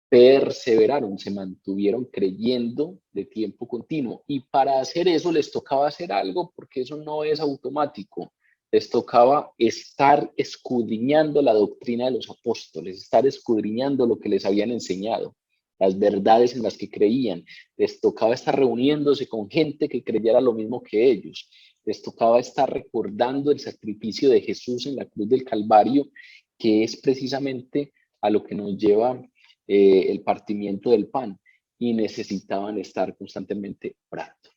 perseveraron, se mantuvieron creyendo de tiempo continuo. Y para hacer eso les tocaba hacer algo, porque eso no es automático. Les tocaba estar escudriñando la doctrina de los apóstoles, estar escudriñando lo que les habían enseñado, las verdades en las que creían. Les tocaba estar reuniéndose con gente que creyera lo mismo que ellos. Les tocaba estar recordando el sacrificio de Jesús en la cruz del Calvario, que es precisamente a lo que nos lleva el partimiento del pan, y necesitaban estar constantemente orando.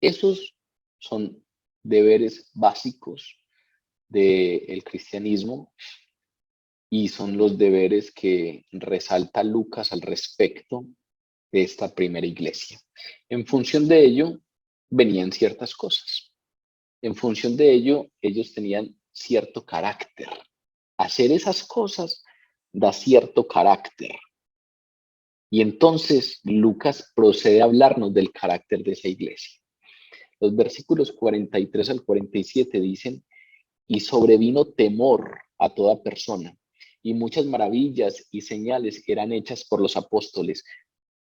Esos son deberes básicos del cristianismo y son los deberes que resalta Lucas al respecto de esta primera iglesia. En función de ello, venían ciertas cosas. En función de ello, ellos tenían cierto carácter. Hacer esas cosas da cierto carácter. Y entonces Lucas procede a hablarnos del carácter de esa iglesia. Los versículos 43 al 47 dicen: y sobrevino temor a toda persona, y muchas maravillas y señales eran hechas por los apóstoles.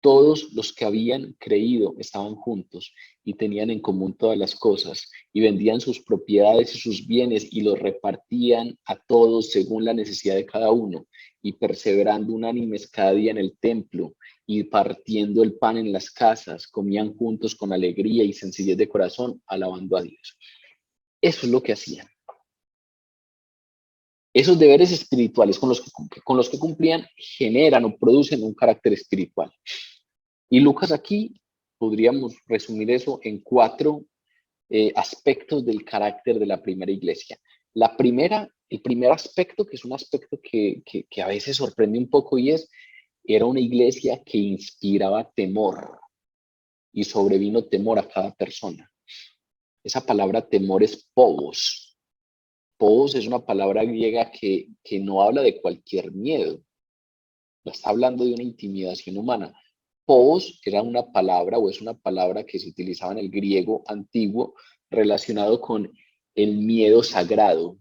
Todos los que habían creído estaban juntos y tenían en común todas las cosas, y vendían sus propiedades y sus bienes y los repartían a todos según la necesidad de cada uno, y perseverando unánimes cada día en el templo y partiendo el pan en las casas, comían juntos con alegría y sencillez de corazón, alabando a Dios. Eso es lo que hacían. Esos deberes espirituales con los que cumplían generan o producen un carácter espiritual. Y Lucas aquí podríamos resumir eso en 4 aspectos del carácter de la primera iglesia. La primera el primer aspecto, que es un aspecto que a veces sorprende un poco, y era una iglesia que inspiraba temor y sobrevino temor a cada persona. Esa palabra temor es phobos. Phobos es una palabra griega que no habla de cualquier miedo, no está hablando de una intimidación humana. Phobos era una palabra o es una palabra que se utilizaba en el griego antiguo relacionado con el miedo sagrado,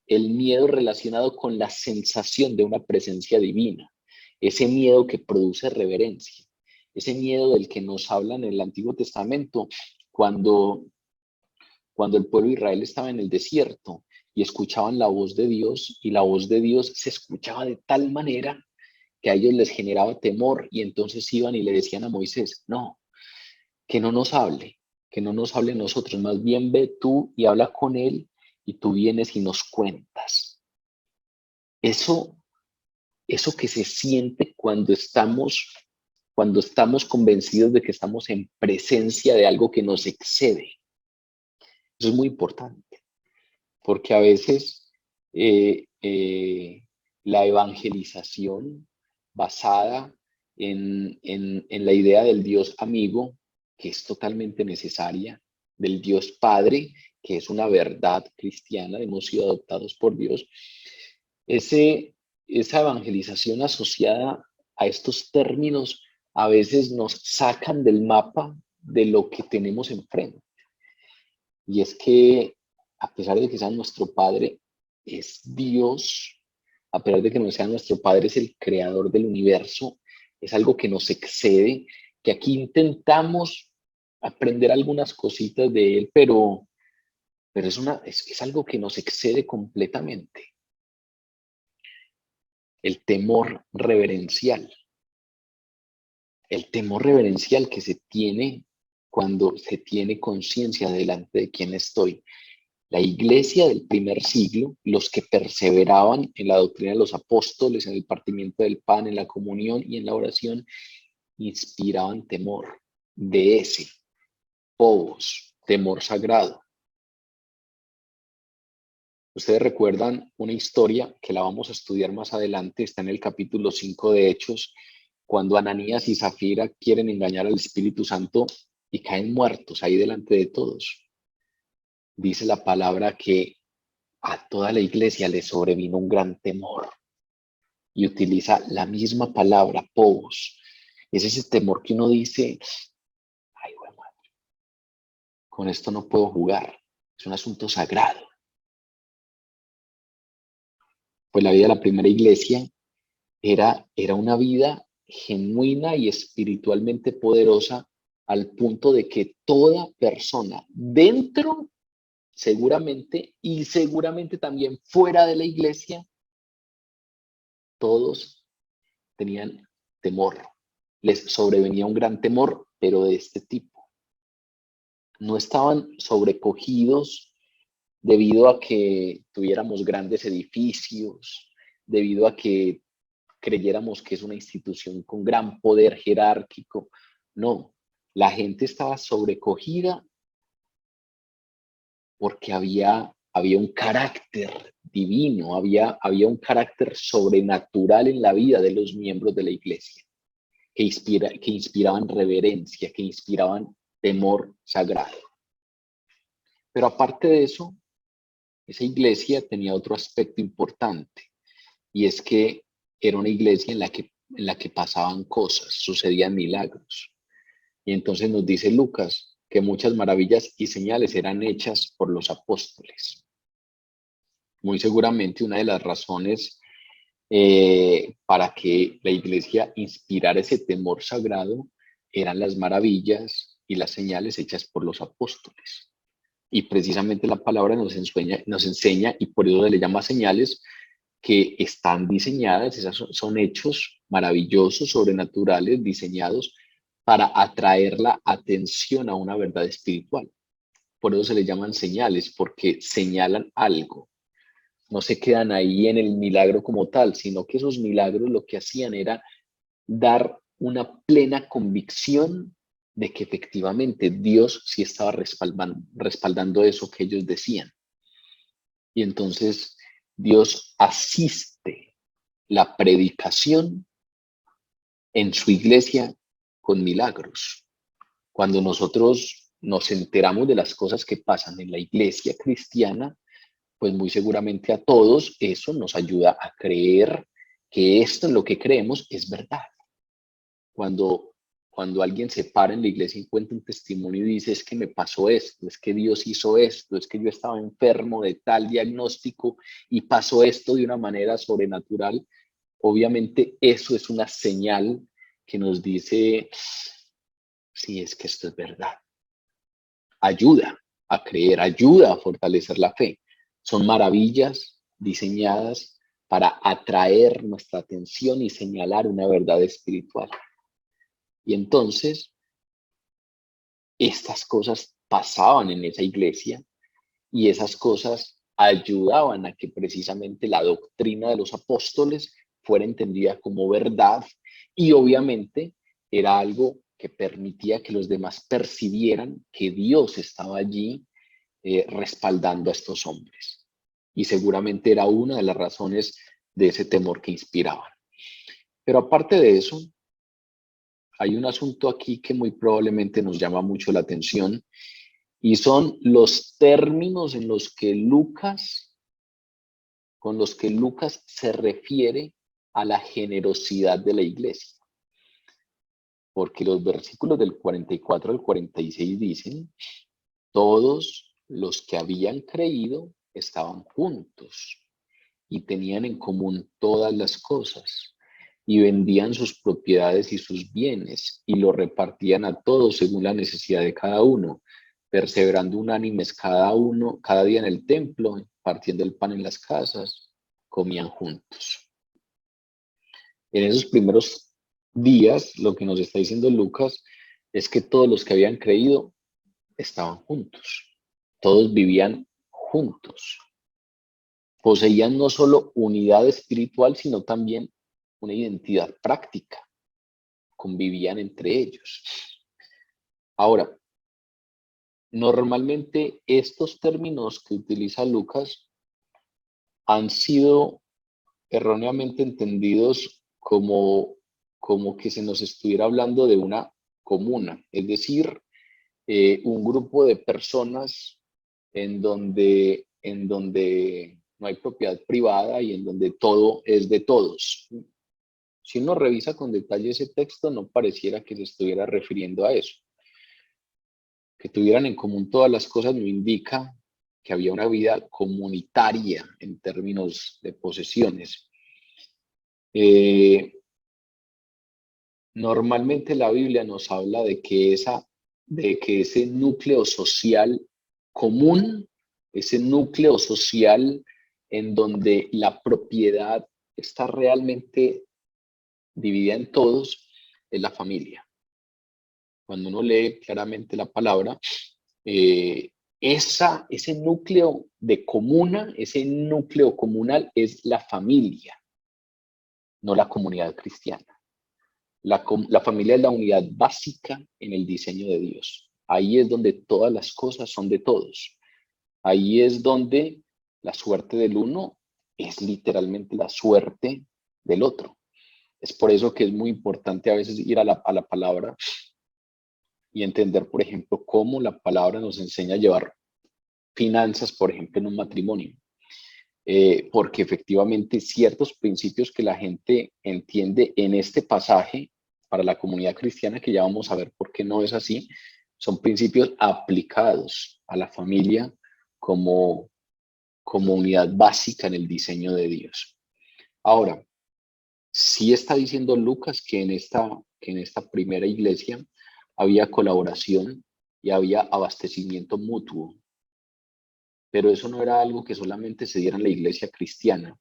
el miedo relacionado con la sensación de una presencia divina, ese miedo que produce reverencia, ese miedo del que nos habla en el Antiguo Testamento cuando el pueblo de Israel estaba en el desierto y escuchaban la voz de Dios, y la voz de Dios se escuchaba de tal manera que a ellos les generaba temor, y entonces iban y le decían a Moisés, no, que no nos hable, que no nos hable nosotros, más bien ve tú y habla con él y tú vienes y nos cuentas. Eso que se siente cuando estamos convencidos de que estamos en presencia de algo que nos excede. Eso es muy importante, porque a veces la evangelización basada en la idea del Dios amigo, que es totalmente necesaria, del Dios Padre, que es una verdad cristiana, hemos sido adoptados por Dios, esa evangelización asociada a estos términos a veces nos sacan del mapa de lo que tenemos enfrente. Y es que a pesar de que sea nuestro Padre, es Dios, a pesar de que no sea nuestro Padre, es el creador del universo, es algo que nos excede, que aquí intentamos aprender algunas cositas de él, pero es algo que nos excede completamente. El temor reverencial. El temor reverencial que se tiene cuando se tiene conciencia delante de quién estoy. La iglesia del primer siglo, los que perseveraban en la doctrina de los apóstoles, en el partimiento del pan, en la comunión y en la oración, inspiraban temor de ese, phobos, temor sagrado. Ustedes recuerdan una historia que la vamos a estudiar más adelante, está en el capítulo 5 de Hechos, cuando Ananías y Zafira quieren engañar al Espíritu Santo y caen muertos ahí delante de todos. Dice la palabra que a toda la iglesia le sobrevino un gran temor, y utiliza la misma palabra, phobos. Es ese temor que uno dice, ay, bueno, con esto no puedo jugar, es un asunto sagrado. Pues la vida de la primera iglesia era una vida genuina y espiritualmente poderosa, al punto de que toda persona dentro, seguramente, y seguramente también fuera de la iglesia, todos tenían temor. Les sobrevenía un gran temor, pero de este tipo. No estaban sobrecogidos debido a que tuviéramos grandes edificios, debido a que creyéramos que es una institución con gran poder jerárquico. No, la gente estaba sobrecogida porque había un carácter divino, había un carácter sobrenatural en la vida de los miembros de la iglesia, que inspiraban reverencia, que inspiraban temor sagrado. Pero aparte de eso, esa iglesia tenía otro aspecto importante, y es que era una iglesia en la que pasaban cosas, sucedían milagros. Y entonces nos dice Lucas que muchas maravillas y señales eran hechas por los apóstoles. Muy seguramente una de las razones para que la iglesia inspirara ese temor sagrado eran las maravillas y las señales hechas por los apóstoles. Y precisamente la palabra nos enseña, y por eso se le llama señales, que están diseñadas, esas son hechos maravillosos, sobrenaturales, diseñados para atraer la atención a una verdad espiritual. Por eso se le llaman señales, porque señalan algo. No se quedan ahí en el milagro como tal, sino que esos milagros lo que hacían era dar una plena convicción de que efectivamente Dios sí estaba respaldando eso que ellos decían. Y entonces Dios asiste la predicación en su iglesia con milagros. Cuando nosotros nos enteramos de las cosas que pasan en la iglesia cristiana, pues muy seguramente a todos eso nos ayuda a creer que esto en lo que creemos es verdad. Cuando alguien se para en la iglesia y cuenta un testimonio y dice, es que me pasó esto, es que Dios hizo esto, es que yo estaba enfermo de tal diagnóstico y pasó esto de una manera sobrenatural, obviamente eso es una señal que nos dice, sí, es que esto es verdad. Ayuda a creer, ayuda a fortalecer la fe. Son maravillas diseñadas para atraer nuestra atención y señalar una verdad espiritual. Y entonces, estas cosas pasaban en esa iglesia y esas cosas ayudaban a que precisamente la doctrina de los apóstoles fuera entendida como verdad y obviamente era algo que permitía que los demás percibieran que Dios estaba allí respaldando a estos hombres. Y seguramente era una de las razones de ese temor que inspiraban. Pero aparte de eso, hay un asunto aquí que muy probablemente nos llama mucho la atención y son los términos con los que Lucas se refiere a la generosidad de la iglesia. Porque los versículos del 44 al 46 dicen, todos los que habían creído estaban juntos y tenían en común todas las cosas y vendían sus propiedades y sus bienes y lo repartían a todos según la necesidad de cada uno, perseverando unánimes cada día en el templo, partiendo el pan en las casas, comían juntos. En esos primeros días, lo que nos está diciendo Lucas es que todos los que habían creído estaban juntos, todos vivían juntos, poseían no solo unidad espiritual, sino también una identidad práctica, convivían entre ellos. Ahora, normalmente estos términos que utiliza Lucas han sido erróneamente entendidos como que se nos estuviera hablando de una comuna, es decir, un grupo de personas en donde no hay propiedad privada y en donde todo es de todos. Si uno revisa con detalle ese texto, no pareciera que se estuviera refiriendo a eso. Que tuvieran en común todas las cosas no indica que había una vida comunitaria en términos de posesiones. Normalmente la Biblia nos habla de que ese núcleo social común, ese núcleo social en donde la propiedad está realmente dividida en todos, es la familia. Cuando uno lee claramente la palabra, ese núcleo de comuna, ese núcleo comunal es la familia, no la comunidad cristiana. La familia es la unidad básica en el diseño de Dios. Ahí es donde todas las cosas son de todos. Ahí es donde la suerte del uno es literalmente la suerte del otro. Es por eso que es muy importante a veces ir a la palabra y entender, por ejemplo, cómo la palabra nos enseña a llevar finanzas, por ejemplo, en un matrimonio. Porque efectivamente ciertos principios que la gente entiende en este pasaje para la comunidad cristiana, que ya vamos a ver por qué no es así, son principios aplicados a la familia como unidad básica en el diseño de Dios. Ahora, sí está diciendo Lucas que en esta primera iglesia había colaboración y había abastecimiento mutuo. Pero eso no era algo que solamente se diera en la iglesia cristiana.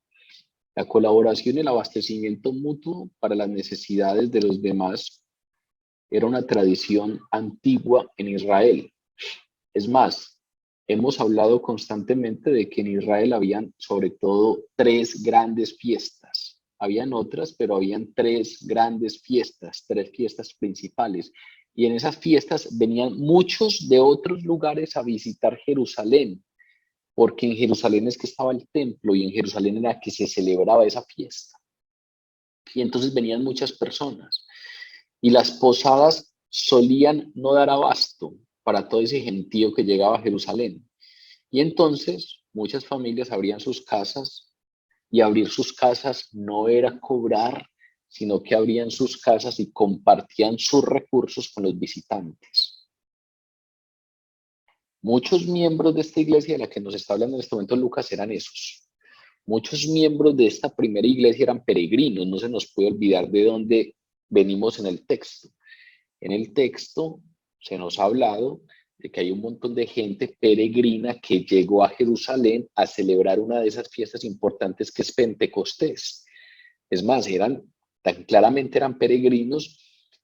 La colaboración y el abastecimiento mutuo para las necesidades de los demás era una tradición antigua en Israel. Es más, hemos hablado constantemente de que en Israel habían sobre todo 3 grandes fiestas. Habían otras, pero habían 3 grandes fiestas, 3 fiestas principales. Y en esas fiestas venían muchos de otros lugares a visitar Jerusalén, porque en Jerusalén es que estaba el templo y en Jerusalén era que se celebraba esa fiesta. Y entonces venían muchas personas y las posadas solían no dar abasto para todo ese gentío que llegaba a Jerusalén. Y entonces muchas familias abrían sus casas, y abrir sus casas no era cobrar, sino que abrían sus casas y compartían sus recursos con los visitantes. Muchos miembros de esta iglesia de la que nos está hablando en este momento Lucas eran esos. Muchos miembros de esta primera iglesia eran peregrinos, no se nos puede olvidar de dónde venimos en el texto. En el texto se nos ha hablado de que hay un montón de gente peregrina que llegó a Jerusalén a celebrar una de esas fiestas importantes que es Pentecostés. Es más, tan claramente eran peregrinos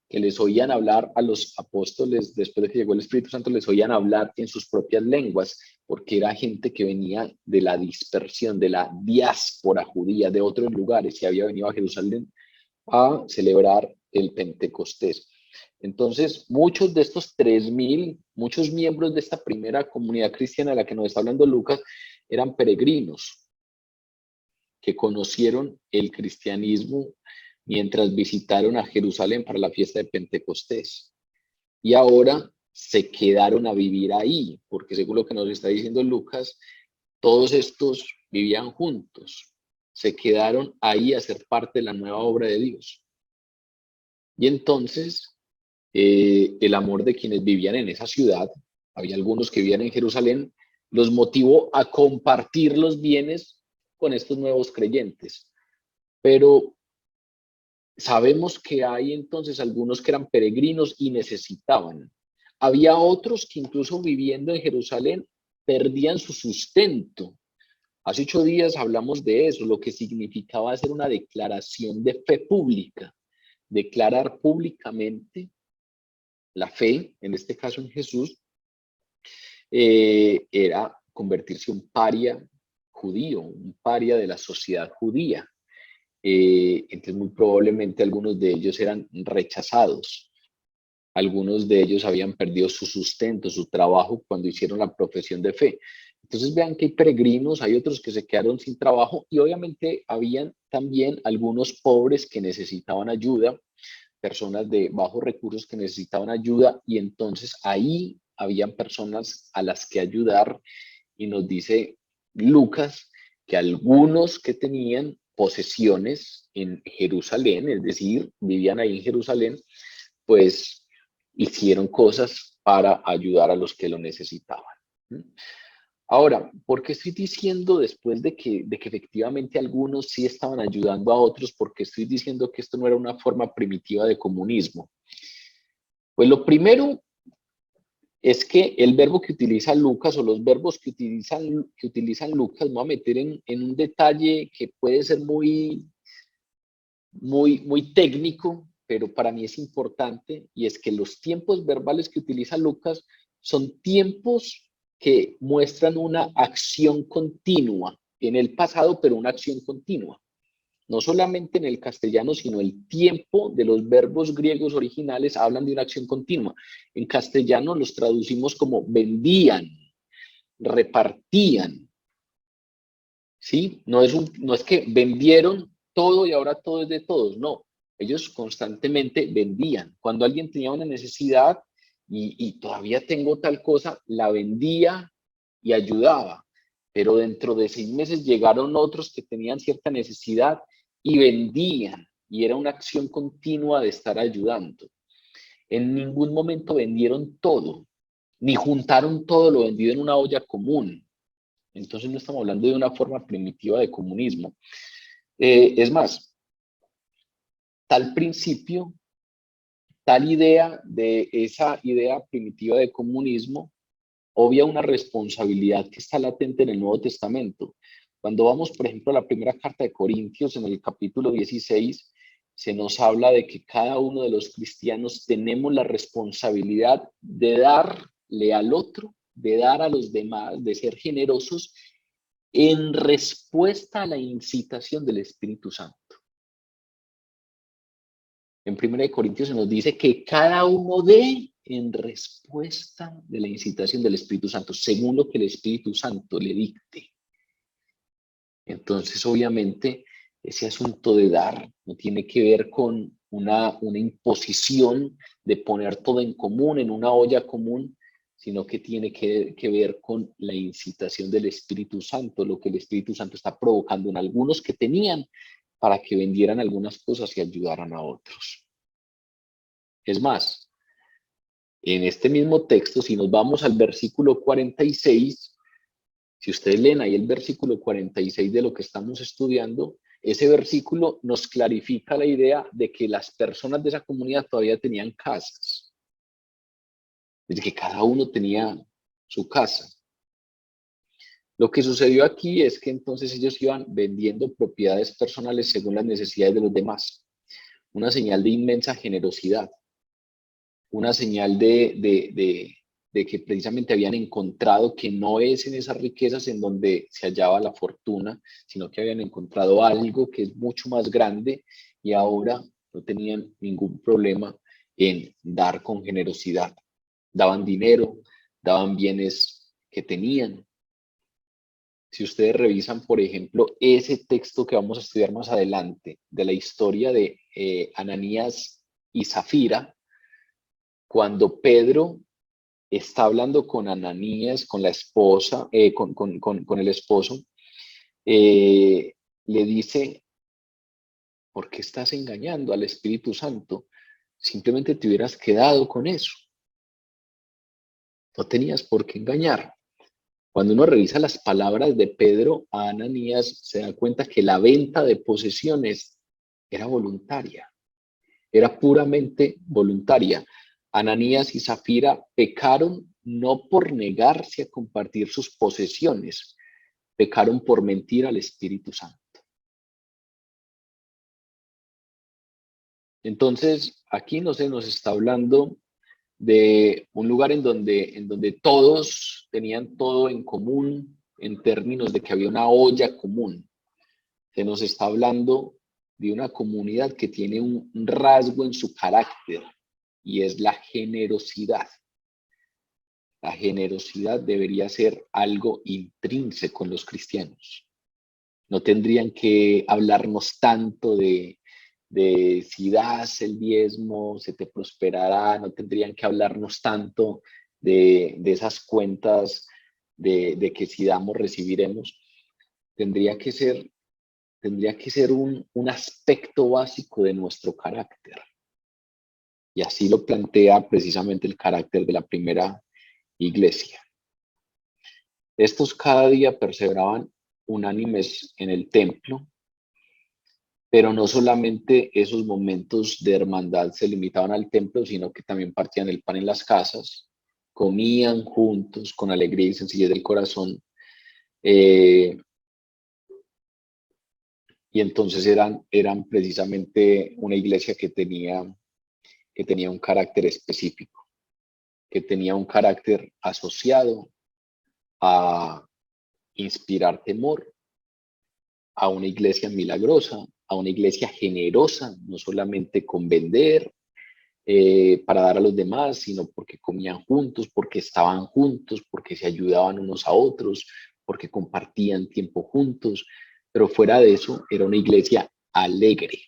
que les oían hablar a los apóstoles, después de que llegó el Espíritu Santo, les oían hablar en sus propias lenguas, porque era gente que venía de la dispersión, de la diáspora judía, de otros lugares, y había venido a Jerusalén a celebrar el Pentecostés. Entonces, muchos de estos 3.000, muchos miembros de esta primera comunidad cristiana de la que nos está hablando Lucas, eran peregrinos que conocieron el cristianismo mientras visitaron a Jerusalén para la fiesta de Pentecostés. Y ahora se quedaron a vivir ahí, porque según lo que nos está diciendo Lucas, todos estos vivían juntos, se quedaron ahí a ser parte de la nueva obra de Dios. Y entonces, el amor de quienes vivían en esa ciudad, había algunos que vivían en Jerusalén, los motivó a compartir los bienes con estos nuevos creyentes. Pero sabemos que hay entonces algunos que eran peregrinos y necesitaban. Había otros que incluso viviendo en Jerusalén perdían su sustento. Hace 8 días hablamos de eso, lo que significaba hacer una declaración de fe pública, declarar públicamente la fe, en este caso en Jesús, era convertirse en un paria judío, un paria de la sociedad judía. Entonces muy probablemente algunos de ellos eran rechazados. Algunos de ellos habían perdido su sustento, su trabajo cuando hicieron la profesión de fe. Entonces vean que hay peregrinos, hay otros que se quedaron sin trabajo y obviamente habían también algunos pobres que necesitaban ayuda, personas de bajos recursos que necesitaban ayuda y entonces ahí habían personas a las que ayudar y nos dice Lucas que algunos que tenían posesiones en Jerusalén, es decir, vivían ahí en Jerusalén, pues hicieron cosas para ayudar a los que lo necesitaban. Ahora, ¿por qué estoy diciendo después de que efectivamente algunos sí estaban ayudando a otros? ¿Por qué estoy diciendo que esto no era una forma primitiva de comunismo? Pues lo primero es que el verbo que utiliza Lucas o los verbos que utilizan Lucas, me voy a meter en un detalle que puede ser muy técnico, pero para mí es importante, y es que los tiempos verbales que utiliza Lucas son tiempos que muestran una acción continua en el pasado, pero una acción continua. No solamente en el castellano, sino el tiempo de los verbos griegos originales hablan de una acción continua. En castellano los traducimos como vendían, repartían, ¿sí? No es que vendieron todo y ahora todo es de todos, no. Ellos constantemente vendían. Cuando alguien tenía una necesidad y todavía tengo tal cosa, la vendía y ayudaba. Pero dentro de 6 meses llegaron otros que tenían cierta necesidad y vendían. Y era una acción continua de estar ayudando. En ningún momento vendieron todo, ni juntaron todo lo vendido en una olla común. Entonces no estamos hablando de una forma primitiva de comunismo. Es más, tal principio, tal idea de esa idea primitiva de comunismo, obvia una responsabilidad que está latente en el Nuevo Testamento. Cuando vamos, por ejemplo, a la primera carta de Corintios, en el capítulo 16, se nos habla de que cada uno de los cristianos tenemos la responsabilidad de darle al otro, de dar a los demás, de ser generosos en respuesta a la incitación del Espíritu Santo. En 1 Corintios se nos dice que cada uno dé en respuesta de la incitación del Espíritu Santo, según lo que el Espíritu Santo le dicte. Entonces, obviamente, ese asunto de dar no tiene que ver con una imposición de poner todo en común, en una olla común, sino que tiene que ver con la incitación del Espíritu Santo, lo que el Espíritu Santo está provocando en algunos que tenían para que vendieran algunas cosas y ayudaran a otros. Es más, en este mismo texto, si nos vamos al versículo 46, si ustedes leen ahí el versículo 46 de lo que estamos estudiando, ese versículo nos clarifica la idea de que las personas de esa comunidad todavía tenían casas. Es que cada uno tenía su casa. Lo que sucedió aquí es que entonces ellos iban vendiendo propiedades personales según las necesidades de los demás. Una señal de inmensa generosidad. Una señal de que precisamente habían encontrado que no es en esas riquezas en donde se hallaba la fortuna, sino que habían encontrado algo que es mucho más grande y ahora no tenían ningún problema en dar con generosidad. Daban dinero, daban bienes que tenían. Si ustedes revisan, por ejemplo, ese texto que vamos a estudiar más adelante, de la historia de Ananías y Zafira, cuando Pedro está hablando con Ananías, con la esposa, con el esposo, le dice, ¿por qué estás engañando al Espíritu Santo? Simplemente te hubieras quedado con eso. No tenías por qué engañar. Cuando uno revisa las palabras de Pedro a Ananías, se da cuenta que la venta de posesiones era voluntaria, era puramente voluntaria. Ananías y Zafira pecaron no por negarse a compartir sus posesiones, pecaron por mentir al Espíritu Santo. Entonces, aquí no se nos está hablando de un lugar en donde todos tenían todo en común en términos de que había una olla común. Se nos está hablando de una comunidad que tiene un rasgo en su carácter y es la generosidad. La generosidad debería ser algo intrínseco en los cristianos. No tendrían que hablarnos tanto de si das el diezmo, se te prosperará. No tendrían que hablarnos tanto de esas cuentas de que si damos, recibiremos. Tendría que ser un aspecto básico de nuestro carácter. Y así lo plantea precisamente el carácter de la primera iglesia. Estos cada día perseveraban unánimes en el templo, pero no solamente esos momentos de hermandad se limitaban al templo, sino que también partían el pan en las casas, comían juntos con alegría y sencillez del corazón, y entonces eran precisamente una iglesia que tenía un carácter específico, que tenía un carácter asociado a inspirar temor, a una iglesia milagrosa, a una iglesia generosa, no solamente con vender para dar a los demás, sino porque comían juntos, porque estaban juntos, porque se ayudaban unos a otros, porque compartían tiempo juntos, pero fuera de eso era una iglesia alegre.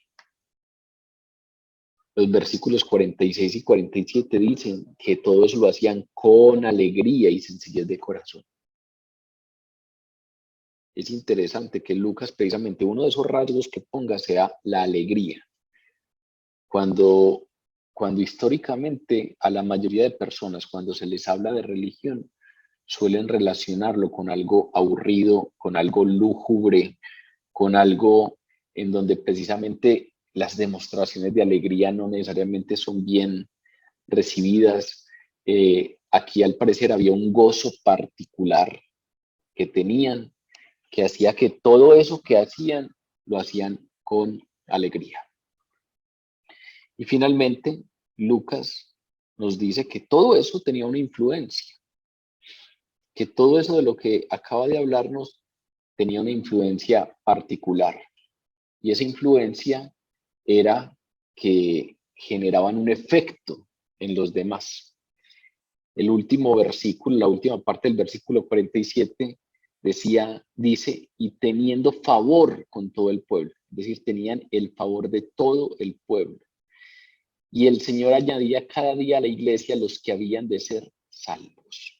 Los versículos 46 y 47 dicen que todo eso lo hacían con alegría y sencillez de corazón. Es interesante que Lucas, precisamente uno de esos rasgos que ponga sea la alegría. Cuando históricamente a la mayoría de personas, cuando se les habla de religión, suelen relacionarlo con algo aburrido, con algo lúgubre, con algo en donde precisamente las demostraciones de alegría no necesariamente son bien recibidas. Aquí al parecer había un gozo particular que tenían, que hacía que todo eso que hacían, lo hacían con alegría. Y finalmente, Lucas nos dice que todo eso tenía una influencia, que todo eso de lo que acaba de hablarnos tenía una influencia particular. Y esa influencia era que generaban un efecto en los demás. El último versículo, la última parte del versículo 47 dice, y teniendo favor con todo el pueblo, es decir, tenían el favor de todo el pueblo. Y el Señor añadía cada día a la iglesia los que habían de ser salvos.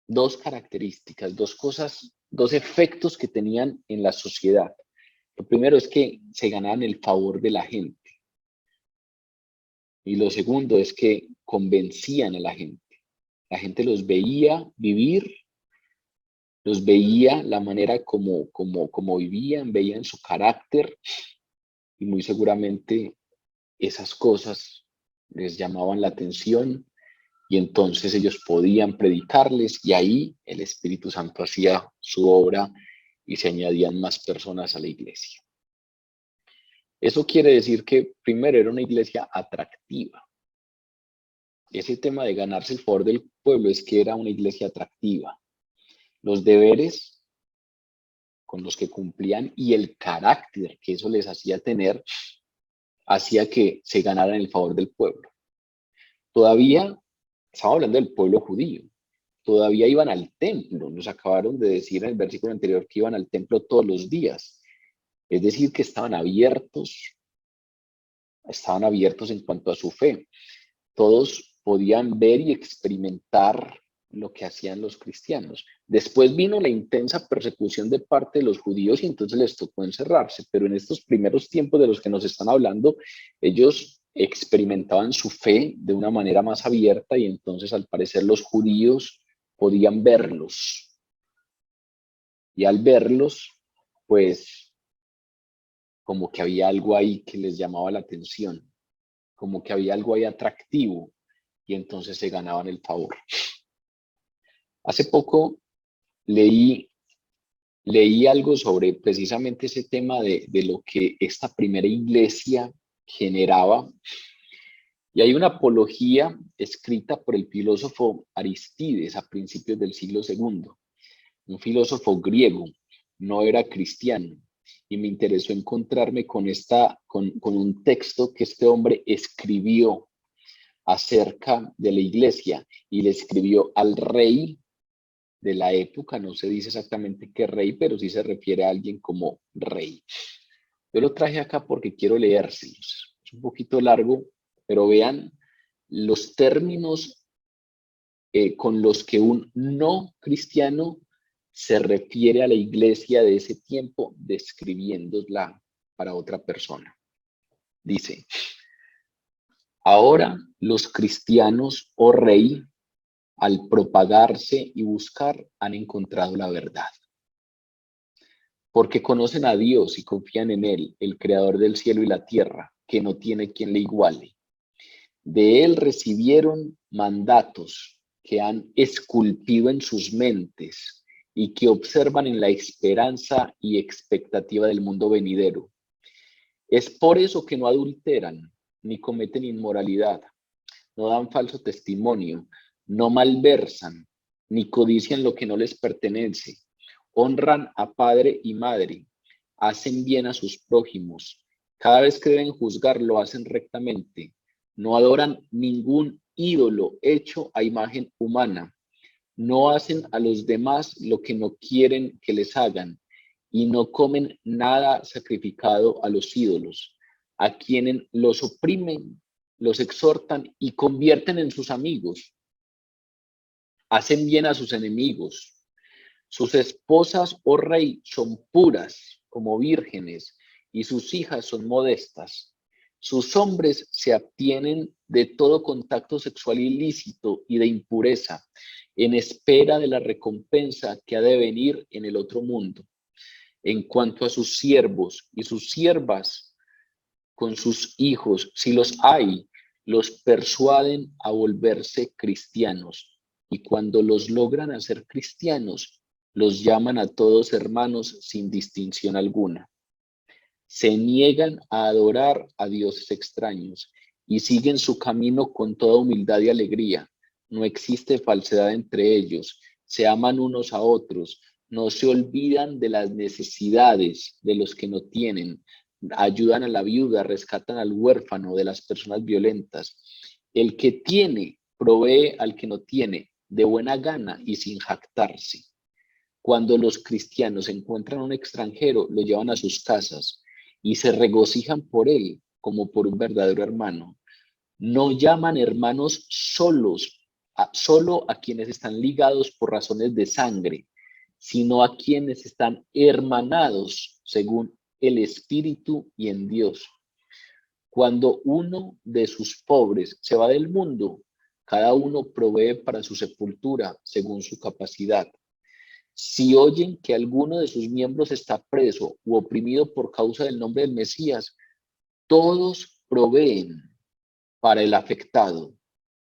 Dos características, dos cosas, dos efectos que tenían en la sociedad. Lo primero es que se ganaban el favor de la gente. Y lo segundo es que convencían a la gente. La gente los veía vivir, los veía la manera como vivían, veían su carácter y muy seguramente esas cosas les llamaban la atención y entonces ellos podían predicarles y ahí el Espíritu Santo hacía su obra y se añadían más personas a la iglesia. Eso quiere decir que primero era una iglesia atractiva. Ese tema de ganarse el favor del pueblo es que era una iglesia atractiva. Los deberes con los que cumplían y el carácter que eso les hacía tener, hacía que se ganaran el favor del pueblo. Todavía, estamos hablando del pueblo judío, todavía iban al templo, nos acabaron de decir en el versículo anterior que iban al templo todos los días, es decir, que estaban abiertos en cuanto a su fe. Todos podían ver y experimentar lo que hacían los cristianos. Después vino la intensa persecución de parte de los judíos y entonces les tocó encerrarse, pero en estos primeros tiempos de los que nos están hablando, ellos experimentaban su fe de una manera más abierta y entonces al parecer los judíos podían verlos. Y al verlos, pues como que había algo ahí que les llamaba la atención, como que había algo ahí atractivo y entonces se ganaban el favor. Hace poco leí algo sobre precisamente ese tema de lo que esta primera iglesia generaba. Y hay una apología escrita por el filósofo Aristides a principios del siglo II, un filósofo griego, no era cristiano. Y me interesó encontrarme con un texto que este hombre escribió acerca de la iglesia y le escribió al rey de la época, no se dice exactamente qué rey, pero sí se refiere a alguien como rey. Yo lo traje acá porque quiero leérselos. Es un poquito largo, pero vean los términos con los que un no cristiano se refiere a la iglesia de ese tiempo, describiéndola para otra persona. Dice, ahora los cristianos, oh rey, al propagarse y buscar, han encontrado la verdad. Porque conocen a Dios y confían en Él, el creador del cielo y la tierra, que no tiene quien le iguale. De Él recibieron mandatos que han esculpido en sus mentes y que observan en la esperanza y expectativa del mundo venidero. Es por eso que no adulteran, ni cometen inmoralidad, no dan falso testimonio, no malversan, ni codician lo que no les pertenece, honran a padre y madre, hacen bien a sus prójimos, cada vez que deben juzgar lo hacen rectamente, no adoran ningún ídolo hecho a imagen humana, no hacen a los demás lo que no quieren que les hagan y no comen nada sacrificado a los ídolos, a quienes los oprimen, los exhortan y convierten en sus amigos. Hacen bien a sus enemigos. Sus esposas, oh rey, son puras como vírgenes y sus hijas son modestas. Sus hombres se abstienen de todo contacto sexual ilícito y de impureza, en espera de la recompensa que ha de venir en el otro mundo. En cuanto a sus siervos y sus siervas, con sus hijos, si los hay, los persuaden a volverse cristianos. Y cuando los logran hacer cristianos, los llaman a todos hermanos sin distinción alguna. Se niegan a adorar a dioses extraños y siguen su camino con toda humildad y alegría. No existe falsedad entre ellos, se aman unos a otros, no se olvidan de las necesidades de los que no tienen, ayudan a la viuda, rescatan al huérfano de las personas violentas. El que tiene provee al que no tiene, de buena gana y sin jactarse. Cuando los cristianos encuentran a un extranjero, lo llevan a sus casas y se regocijan por él como por un verdadero hermano. No llaman hermanos solo a quienes están ligados por razones de sangre, sino a quienes están hermanados según el Espíritu y en Dios. Cuando uno de sus pobres se va del mundo, cada uno provee para su sepultura según su capacidad. Si oyen que alguno de sus miembros está preso u oprimido por causa del nombre del Mesías, todos proveen para el afectado,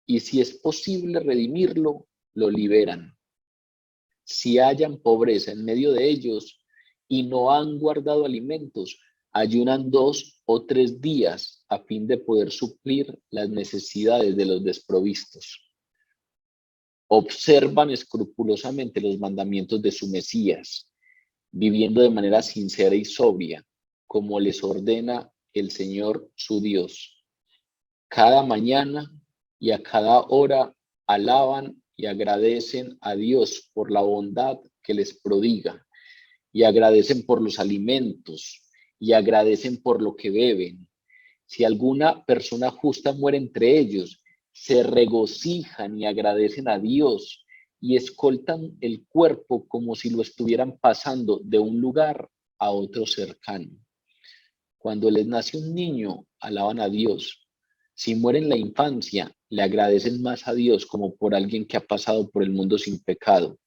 y si es posible redimirlo, lo liberan. Si hallan pobreza en medio de ellos y no han guardado alimentos, ayunan 2 o 3 días a fin de poder suplir las necesidades de los desprovistos. Observan escrupulosamente los mandamientos de su Mesías, viviendo de manera sincera y sobria, como les ordena el Señor su Dios. Cada mañana y a cada hora alaban y agradecen a Dios por la bondad que les prodiga, y agradecen por los alimentos, y agradecen por lo que beben. Si alguna persona justa muere entre ellos, se regocijan y agradecen a Dios y escoltan el cuerpo como si lo estuvieran pasando de un lugar a otro cercano. Cuando les nace un niño, alaban a Dios. Si muere en la infancia, le agradecen más a Dios como por alguien que ha pasado por el mundo sin pecado.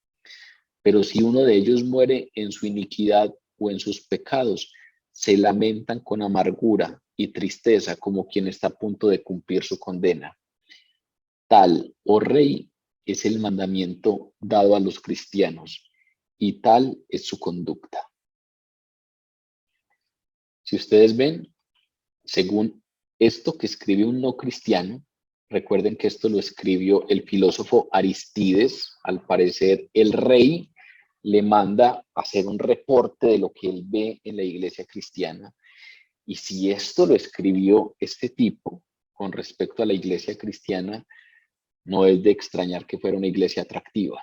Pero si uno de ellos muere en su iniquidad o en sus pecados, se lamentan con amargura y tristeza como quien está a punto de cumplir su condena. Tal, oh Rey, es el mandamiento dado a los cristianos, y tal es su conducta. Si ustedes ven, según esto que escribe un no cristiano, recuerden que esto lo escribió el filósofo Aristides. Al parecer, el rey le manda hacer un reporte de lo que él ve en la iglesia cristiana. Y si esto lo escribió este tipo con respecto a la iglesia cristiana, no es de extrañar que fuera una iglesia atractiva.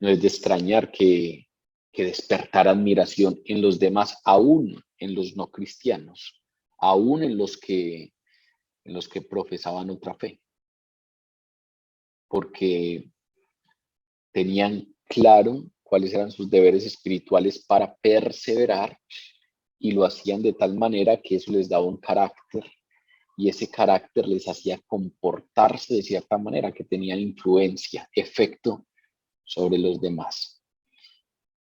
No es de extrañar que despertara admiración en los demás, aún en los no cristianos, aún en los que profesaban otra fe, porque tenían claro cuáles eran sus deberes espirituales para perseverar, y lo hacían de tal manera que eso les daba un carácter, y ese carácter les hacía comportarse de cierta manera que tenían influencia, efecto sobre los demás.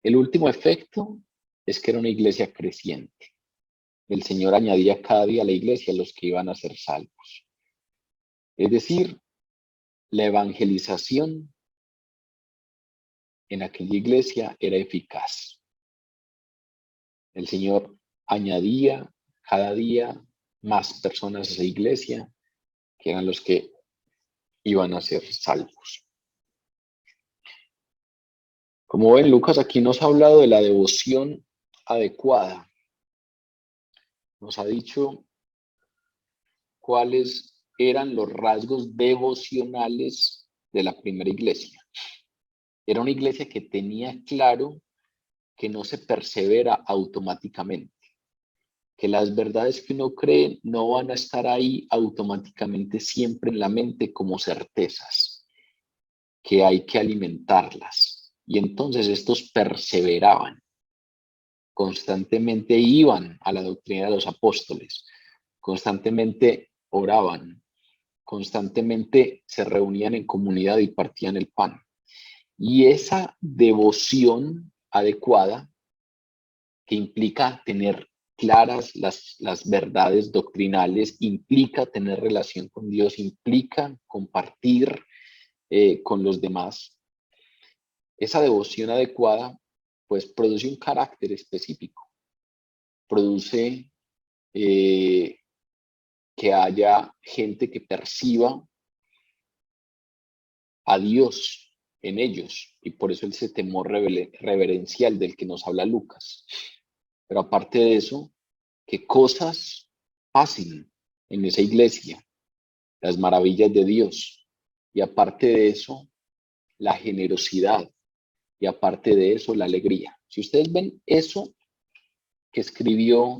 El último efecto es que era una iglesia creciente. El Señor añadía cada día a la iglesia los que iban a ser salvos. Es decir, la evangelización en aquella iglesia era eficaz. El Señor añadía cada día más personas a esa iglesia, que eran los que iban a ser salvos. Como ven, Lucas aquí nos ha hablado de la devoción adecuada. Nos ha dicho cuáles eran los rasgos devocionales de la primera iglesia. Era una iglesia que tenía claro que no se persevera automáticamente, que las verdades que uno cree no van a estar ahí automáticamente siempre en la mente como certezas, que hay que alimentarlas. Y entonces estos perseveraban, constantemente iban a la doctrina de los apóstoles, constantemente oraban, constantemente se reunían en comunidad y partían el pan. Y esa devoción adecuada, que implica tener claras las verdades doctrinales, implica tener relación con Dios, implica compartir con los demás. Esa devoción adecuada, pues, produce un carácter específico, produce que haya gente que perciba a Dios en ellos, y por eso ese temor reverencial del que nos habla Lucas. Pero aparte de eso, que cosas pasen en esa iglesia, las maravillas de Dios, y aparte de eso, la generosidad, y aparte de eso, la alegría. Si ustedes ven eso que escribió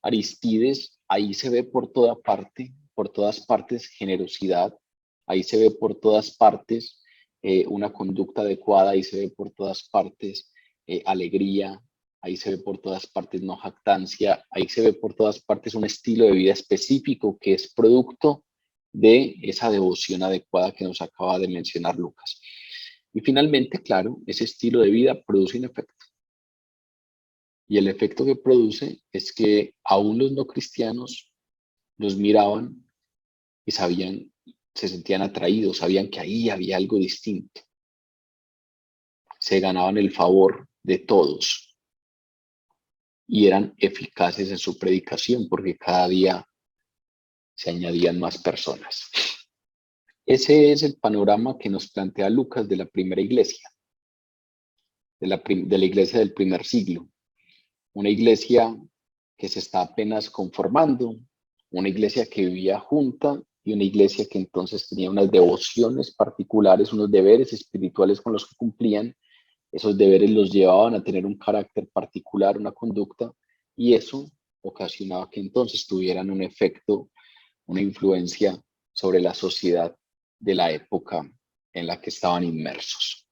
Aristides, ahí se ve por todas partes generosidad, ahí se ve por todas partes una conducta adecuada, ahí se ve por todas partes alegría, ahí se ve por todas partes no jactancia, ahí se ve por todas partes un estilo de vida específico que es producto de esa devoción adecuada que nos acaba de mencionar Lucas. Y finalmente, claro, ese estilo de vida produce un efecto. Y el efecto que produce es que aún los no cristianos los miraban y sabían, se sentían atraídos, sabían que ahí había algo distinto. Se ganaban el favor de todos y eran eficaces en su predicación porque cada día se añadían más personas. Ese es el panorama que nos plantea Lucas de la primera iglesia, de la iglesia del primer siglo. Una iglesia que se está apenas conformando, una iglesia que vivía junta y una iglesia que entonces tenía unas devociones particulares, unos deberes espirituales con los que cumplían. Esos deberes los llevaban a tener un carácter particular, una conducta, y eso ocasionaba que entonces tuvieran un efecto, una influencia sobre la sociedad de la época en la que estaban inmersos.